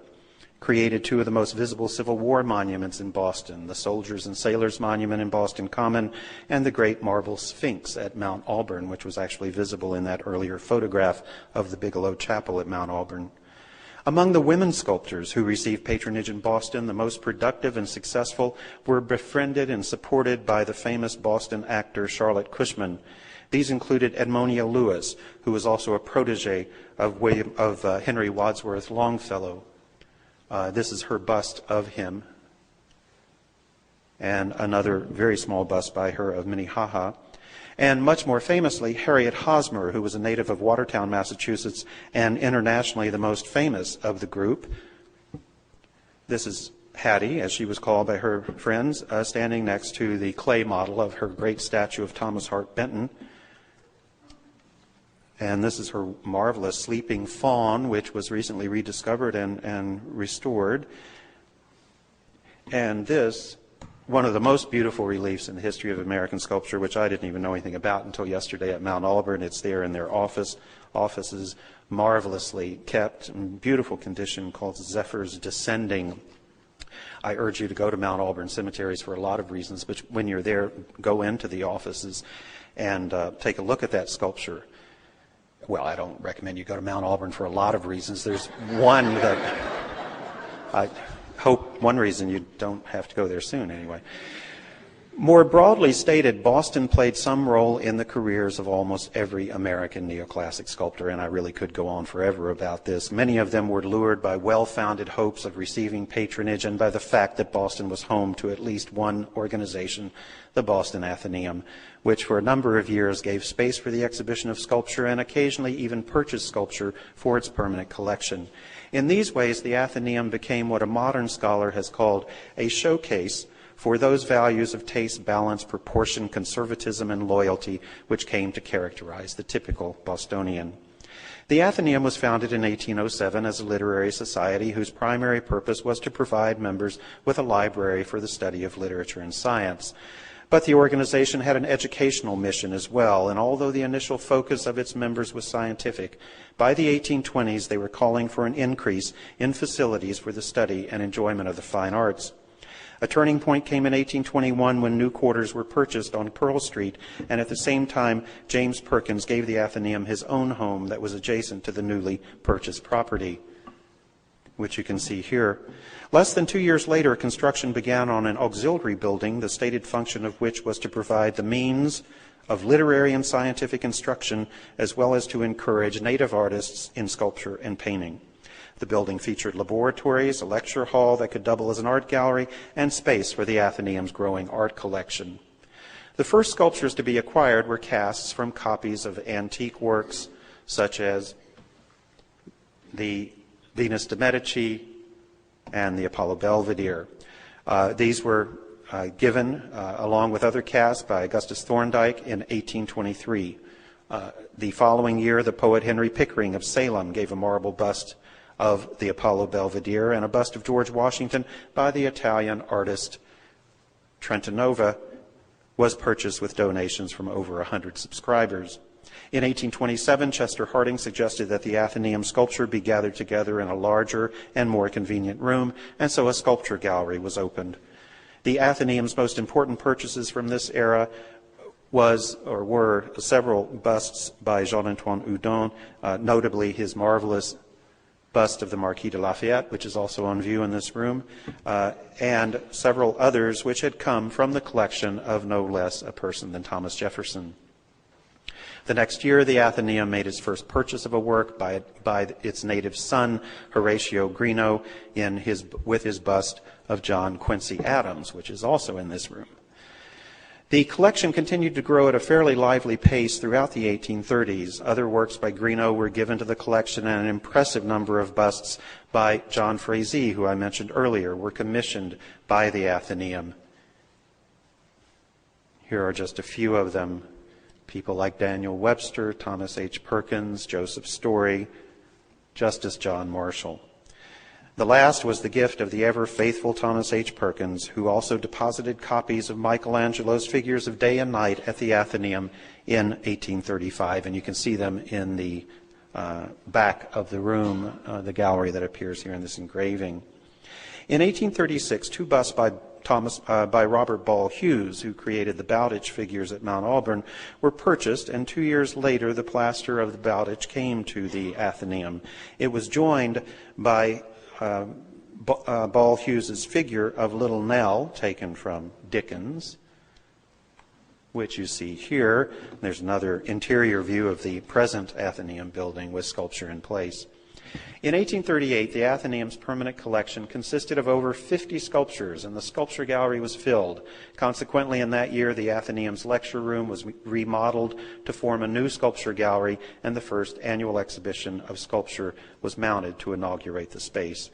S2: created two of the most visible Civil War monuments in Boston, the Soldiers and Sailors Monument in Boston Common and the Great Marble Sphinx at Mount Auburn, which was actually visible in that earlier photograph of the Bigelow Chapel at Mount Auburn. Among the women sculptors who received patronage in Boston, the most productive and successful were befriended and supported by the famous Boston actor Charlotte Cushman. These included Edmonia Lewis, who was also a protege of Henry Wadsworth Longfellow. This is her bust of him, and another very small bust by her of Minnehaha. And much more famously, Harriet Hosmer, who was a native of Watertown, Massachusetts, and internationally the most famous of the group. This is Hattie, as she was called by her friends, standing next to the clay model of her great statue of Thomas Hart Benton. And this is her marvelous sleeping faun, which was recently rediscovered and restored. And this, one of the most beautiful reliefs in the history of American sculpture, which I didn't even know anything about until yesterday at Mount Auburn. It's there in their offices, marvelously kept, in beautiful condition, called Zephyrs Descending. I urge you to go to Mount Auburn cemeteries for a lot of reasons, but when you're there, go into the offices and take a look at that sculpture. Well, I don't recommend you go to Mount Auburn for a lot of reasons. There's one that I hope one reason you don't have to go there soon anyway. More broadly stated, Boston played some role in the careers of almost every American neoclassic sculptor, and I really could go on forever about this. Many of them were lured by well-founded hopes of receiving patronage and by the fact that Boston was home to at least one organization, the Boston Athenaeum, which for a number of years gave space for the exhibition of sculpture and occasionally even purchased sculpture for its permanent collection. In these ways, the Athenaeum became what a modern scholar has called a showcase for those values of taste, balance, proportion, conservatism, and loyalty which came to characterize the typical Bostonian. The Athenaeum was founded in 1807 as a literary society whose primary purpose was to provide members with a library for the study of literature and science. But the organization had an educational mission as well, and although the initial focus of its members was scientific, by the 1820s they were calling for an increase in facilities for the study and enjoyment of the fine arts. A turning point came in 1821 when new quarters were purchased on Pearl Street, and at the same time, James Perkins gave the Athenaeum his own home that was adjacent to the newly purchased property, which you can see here. Less than 2 years later, construction began on an auxiliary building, the stated function of which was to provide the means of literary and scientific instruction, as well as to encourage native artists in sculpture and painting. The building featured laboratories, a lecture hall that could double as an art gallery, and space for the Athenaeum's growing art collection. The first sculptures to be acquired were casts from copies of antique works, such as the Venus de Medici and the Apollo Belvedere. These were given, along with other casts, by Augustus Thorndike in 1823. The following year, the poet Henry Pickering of Salem gave a marble bust of the Apollo Belvedere and a bust of George Washington by the Italian artist Trentanova was purchased with donations from over 100 subscribers. In 1827, Chester Harding suggested that the Athenaeum sculpture be gathered together in a larger and more convenient room, and so a sculpture gallery was opened. The Athenaeum's most important purchases from this era were several busts by Jean-Antoine Houdon, notably his marvelous bust of the Marquis de Lafayette, which is also on view in this room, and several others which had come from the collection of no less a person than Thomas Jefferson. The next year, the Athenaeum made its first purchase of a work by its native son, Horatio Greenough, with his bust of John Quincy Adams, which is also in this room. The collection continued to grow at a fairly lively pace throughout the 1830s. Other works by Greenough were given to the collection, and an impressive number of busts by John Frazee, who I mentioned earlier, were commissioned by the Athenaeum. Here are just a few of them. People like Daniel Webster, Thomas H. Perkins, Joseph Story, Justice John Marshall. The last was the gift of the ever-faithful Thomas H. Perkins, who also deposited copies of Michelangelo's figures of Day and Night at the Athenaeum in 1835, and you can see them in the back of the room, the gallery that appears here in this engraving. In 1836, two busts by Robert Ball Hughes, who created the Bowditch figures at Mount Auburn, were purchased, and 2 years later the plaster of the Bowditch came to the Athenaeum. It was joined by Ball Hughes's figure of Little Nell, taken from Dickens, which you see here. There's another interior view of the present Athenaeum building with sculpture in place. In 1838, the Athenaeum's permanent collection consisted of over 50 sculptures, and the sculpture gallery was filled. Consequently, in that year, the Athenaeum's lecture room was remodeled to form a new sculpture gallery, and the first annual exhibition of sculpture was mounted to inaugurate the space.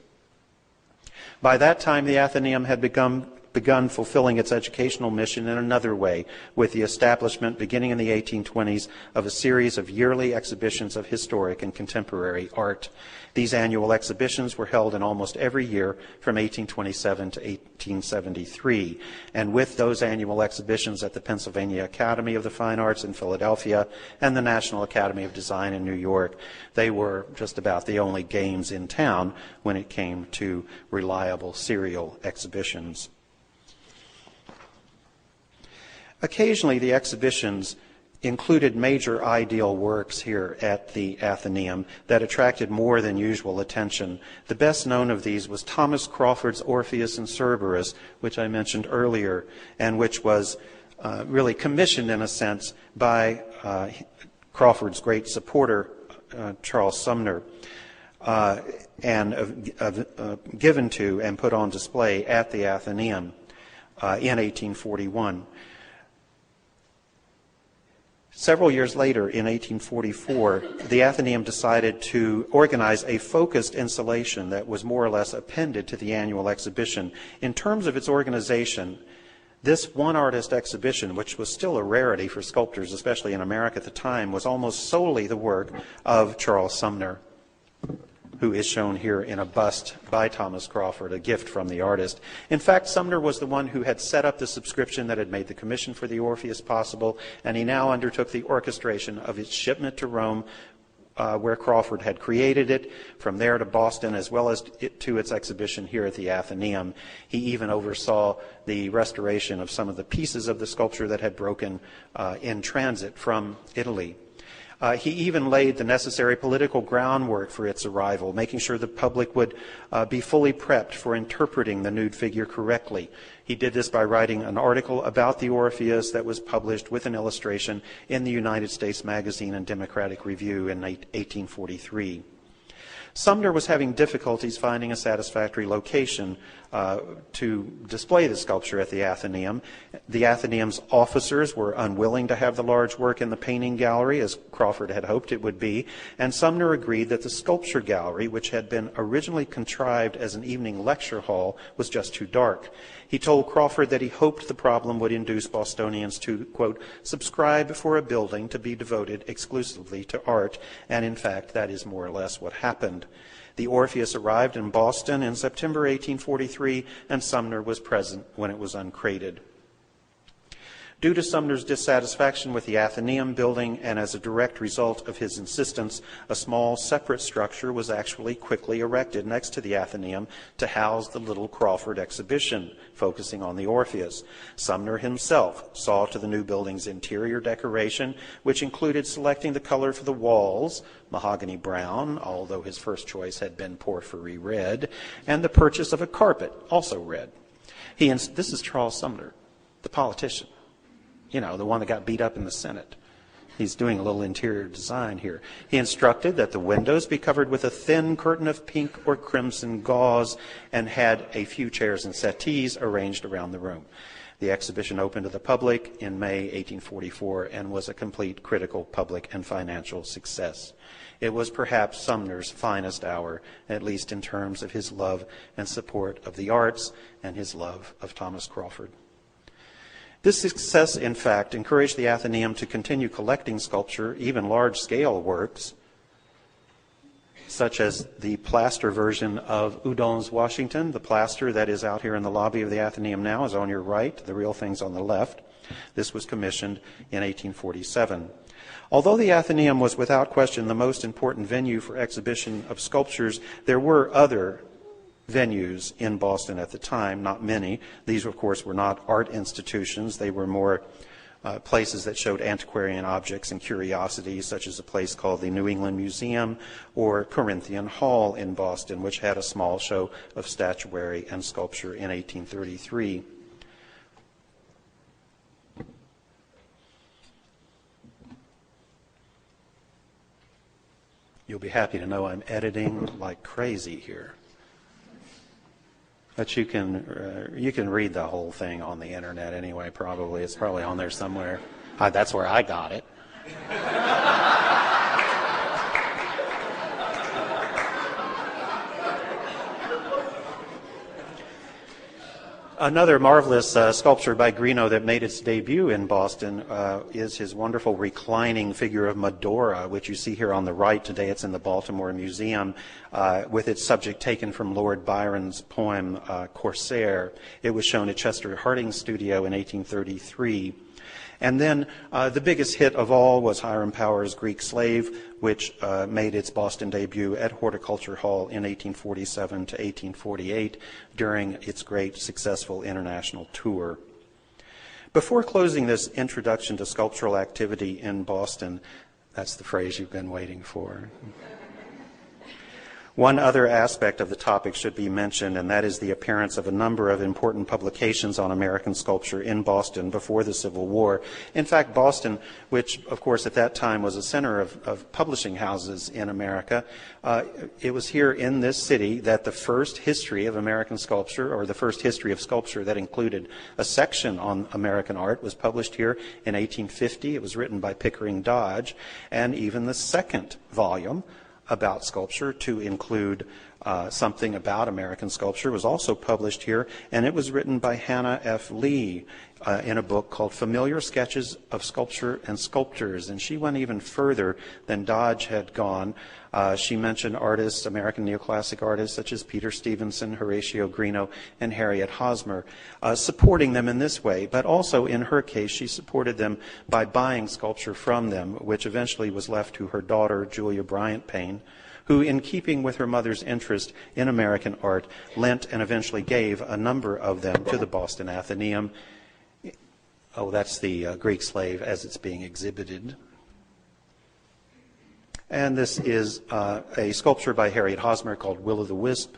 S2: By that time, the Athenaeum had begun fulfilling its educational mission in another way, with the establishment, beginning in the 1820s, of a series of yearly exhibitions of historic and contemporary art. These annual exhibitions were held in almost every year from 1827 to 1873, and with those annual exhibitions at the Pennsylvania Academy of the Fine Arts in Philadelphia and the National Academy of Design in New York, they were just about the only games in town when it came to reliable serial exhibitions. Occasionally, the exhibitions included major ideal works here at the Athenaeum that attracted more than usual attention. The best known of these was Thomas Crawford's Orpheus and Cerberus, which I mentioned earlier, and which was really commissioned in a sense by Crawford's great supporter, Charles Sumner, and given to and put on display at the Athenaeum in 1841. Several years later, in 1844, the Athenaeum decided to organize a focused installation that was more or less appended to the annual exhibition. In terms of its organization, this one-artist exhibition, which was still a rarity for sculptors, especially in America at the time, was almost solely the work of Charles Sumner, who is shown here in a bust by Thomas Crawford, a gift from the artist. In fact, Sumner was the one who had set up the subscription that had made the commission for the Orpheus possible, and he now undertook the orchestration of its shipment to Rome, where Crawford had created it, from there to Boston, as well as to its exhibition here at the Athenaeum. He even oversaw the restoration of some of the pieces of the sculpture that had broken in transit from Italy. He even laid the necessary political groundwork for its arrival, making sure the public would be fully prepped for interpreting the nude figure correctly. He did this by writing an article about the Orpheus that was published with an illustration in the United States Magazine and Democratic Review in 1843. Sumner was having difficulties finding a satisfactory location to display the sculpture at the Athenaeum. The Athenaeum's officers were unwilling to have the large work in the painting gallery, as Crawford had hoped it would be, and Sumner agreed that the sculpture gallery, which had been originally contrived as an evening lecture hall, was just too dark. He told Crawford that he hoped the problem would induce Bostonians to, quote, subscribe for a building to be devoted exclusively to art, and in fact that is more or less what happened. The Orpheus arrived in Boston in September 1843, and Sumner was present when it was uncrated. Due to Sumner's dissatisfaction with the Athenaeum building and as a direct result of his insistence, a small separate structure was actually quickly erected next to the Athenaeum to house the little Crawford exhibition, focusing on the Orpheus. Sumner himself saw to the new building's interior decoration, which included selecting the color for the walls, mahogany brown, although his first choice had been porphyry red, and the purchase of a carpet, also red. This is Charles Sumner, the politician. You know, the one that got beat up in the Senate. He's doing a little interior design here. He instructed that the windows be covered with a thin curtain of pink or crimson gauze and had a few chairs and settees arranged around the room. The exhibition opened to the public in May 1844 and was a complete critical, public, and financial success. It was perhaps Sumner's finest hour, at least in terms of his love and support of the arts and his love of Thomas Crawford. This success, in fact, encouraged the Athenaeum to continue collecting sculpture, even large-scale works, such as the plaster version of Houdon's Washington. The plaster that is out here in the lobby of the Athenaeum now is on your right. The real thing's on the left. This was commissioned in 1847. Although the Athenaeum was without question the most important venue for exhibition of sculptures, there were other venues in Boston at the time, not many. These, of course, were not art institutions. They were more places that showed antiquarian objects and curiosities, such as a place called the New England Museum or Corinthian Hall in Boston, which had a small show of statuary and sculpture in 1833. You'll be happy to know I'm editing like crazy here. But you can read the whole thing on the internet anyway, probably. It's probably on there somewhere. That's where I got it. Another marvelous sculpture by Greenough that made its debut in Boston is his wonderful reclining figure of Medora, which you see here on the right. Today it's in the Baltimore Museum, with its subject taken from Lord Byron's poem Corsair. It was shown at Chester Harding's studio in 1833. And then the biggest hit of all was Hiram Powers' Greek Slave, which made its Boston debut at Horticulture Hall in 1847 to 1848 during its great successful international tour. Before closing this introduction to sculptural activity in Boston, that's the phrase you've been waiting for. One other aspect of the topic should be mentioned, and that is the appearance of a number of important publications on American sculpture in Boston before the Civil War. In fact, Boston, which of course at that time was a center of publishing houses in America, it was here in this city that the first history of American sculpture, or the first history of sculpture that included a section on American art, was published here in 1850. It was written by Pickering Dodge, and even the second volume about sculpture, to include something about American sculpture, was also published here, and it was written by Hannah F. Lee in a book called Familiar Sketches of Sculpture and Sculptors, and she went even further than Dodge had gone. She mentioned artists, American neoclassic artists such as Peter Stevenson, Horatio Greenough, and Harriet Hosmer, supporting them in this way, but also in her case she supported them by buying sculpture from them, which eventually was left to her daughter, Julia Bryant Payne, who, in keeping with her mother's interest in American art, lent and eventually gave a number of them to the Boston Athenaeum. Oh, that's the Greek slave as it's being exhibited. And this is a sculpture by Harriet Hosmer called Will-o'-the-Wisp,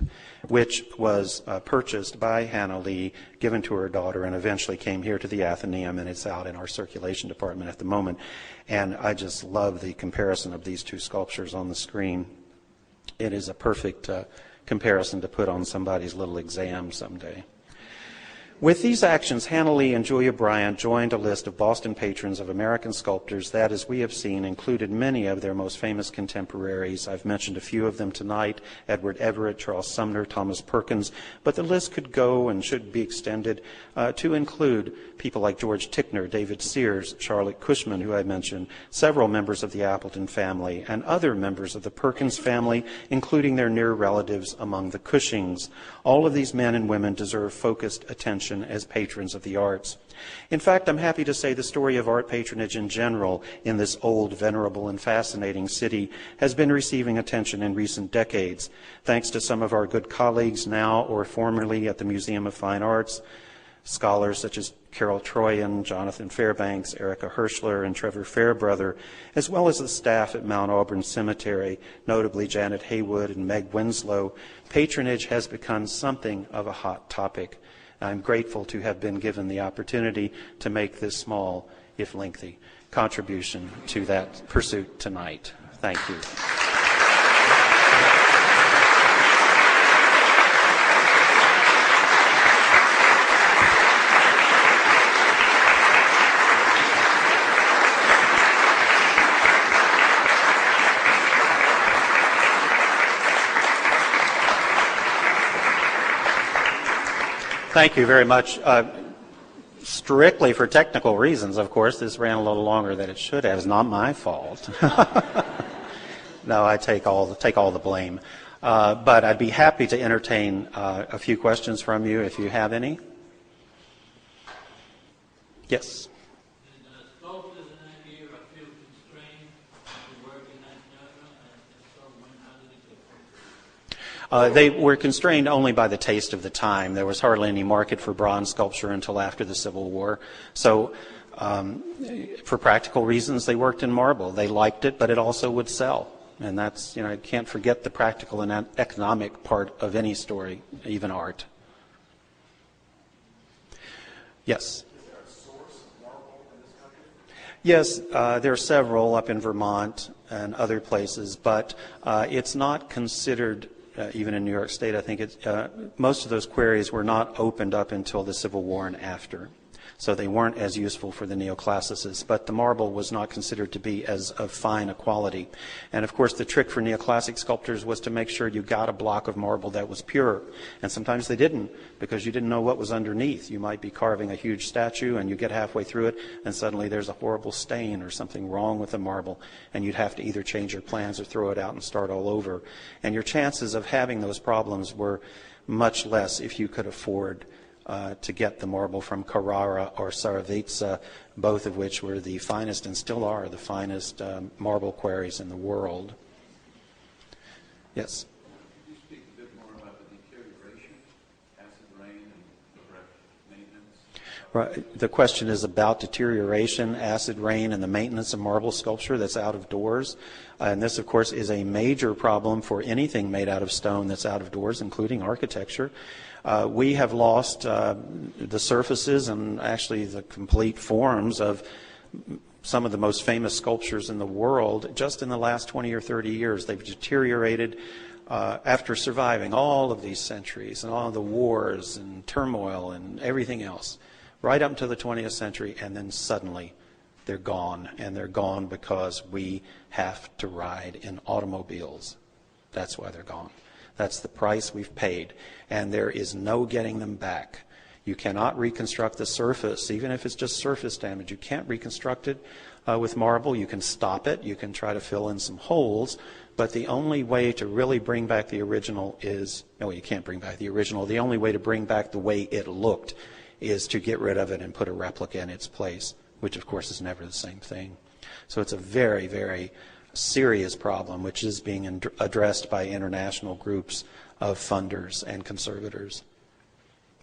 S2: which was purchased by Hannah Lee, given to her daughter, and eventually came here to the Athenaeum, and it's out in our circulation department at the moment. And I just love the comparison of these two sculptures on the screen. It is a perfect comparison to put on somebody's little exam someday. With these actions, Hannah Lee and Julia Bryant joined a list of Boston patrons of American sculptors that, as we have seen, included many of their most famous contemporaries. I've mentioned a few of them tonight: Edward Everett, Charles Sumner, Thomas Perkins, but the list could go and should be extended to include people like George Ticknor, David Sears, Charlotte Cushman, who I mentioned, several members of the Appleton family, and other members of the Perkins family, including their near relatives among the Cushings. All of these men and women deserve focused attention as patrons of the arts. In fact, I'm happy to say the story of art patronage in general in this old, venerable, and fascinating city has been receiving attention in recent decades, thanks to some of our good colleagues now or formerly at the Museum of Fine Arts, scholars such as Carol Troyan, Jonathan Fairbanks, Erica Hirschler, and Trevor Fairbrother, as well as the staff at Mount Auburn Cemetery, notably Janet Haywood and Meg Winslow. Patronage has become something of a hot topic. I'm grateful to have been given the opportunity to make this small, if lengthy, contribution to that pursuit tonight. Thank you. Thank you very much. Strictly for technical reasons, of course, this ran a little longer than it should have. It's not my fault. No, I take all the blame. But I'd be happy to entertain a few questions from you if you have any. Yes. They were constrained only by the taste of the time. There was hardly any market for bronze sculpture until after the Civil War. So for practical reasons, they worked in marble. They liked it, but it also would sell. And that's, I can't forget the practical and economic part of any story, even art. Yes? Is there a source of marble in this country? Yes, there are several up in Vermont and other places, but it's not considered... even in New York State, I think most of those quarries were not opened up until the Civil War and after. So they weren't as useful for the neoclassicists, but the marble was not considered to be as of fine a quality. And of course, the trick for neoclassic sculptors was to make sure you got a block of marble that was pure. And sometimes they didn't, because you didn't know what was underneath. You might be carving a huge statue, and you get halfway through it, and suddenly there's a horrible stain or something wrong with the marble, and you'd have to either change your plans or throw it out and start all over. And your chances of having those problems were much less if you could afford to get the marble from Carrara or Saravitsa, both of which were the finest and still are the finest marble quarries in the world. Yes?
S4: Could you speak a bit more about the deterioration, acid rain, and direct maintenance?
S2: Right. The question is about deterioration, acid rain, and the maintenance of marble sculpture that's out of doors. And this, of course, is a major problem for anything made out of stone that's out of doors, including architecture. We have lost the surfaces and actually the complete forms of some of the most famous sculptures in the world just in the last 20 or 30 years. They've deteriorated after surviving all of these centuries and all of the wars and turmoil and everything else, right up to the 20th century, and then suddenly they're gone. And they're gone because we have to ride in automobiles. That's why they're gone. That's the price we've paid. And there is no getting them back. You cannot reconstruct the surface, even if it's just surface damage. You can't reconstruct it with marble. You can stop it. You can try to fill in some holes. But the only way to really bring back the original is, no, you can't bring back the original. The only way to bring back the way it looked is to get rid of it and put a replica in its place, which of course is never the same thing. So it's a very, very serious problem, which is being addressed by international groups of funders and conservators.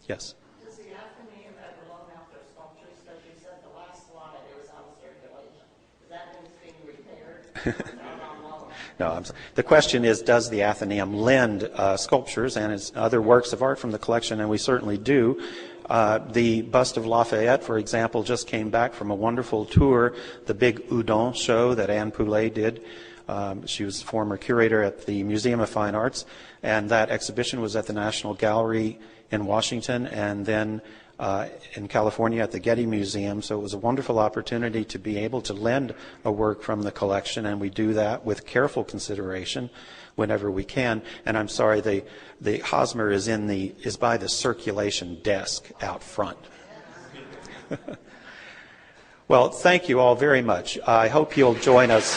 S2: Yes?
S4: Does the affinity ever loan out their sculptures? Because you said the last slide it was out of circulation. Does that mean it's being repaired?
S2: No, the question is, does the Athenaeum lend sculptures and its other works of art from the collection? And we certainly do. The bust of Lafayette, for example, just came back from a wonderful tour, the big Houdon show that Anne Poulet did. She was former curator at the Museum of Fine Arts, and that exhibition was at the National Gallery in Washington and then in California at the Getty Museum. So it was a wonderful opportunity to be able to lend a work from the collection, and we do that with careful consideration whenever we can. And I'm sorry, the Hosmer is by the circulation desk out front. Well, thank you all very much. I hope you'll join us.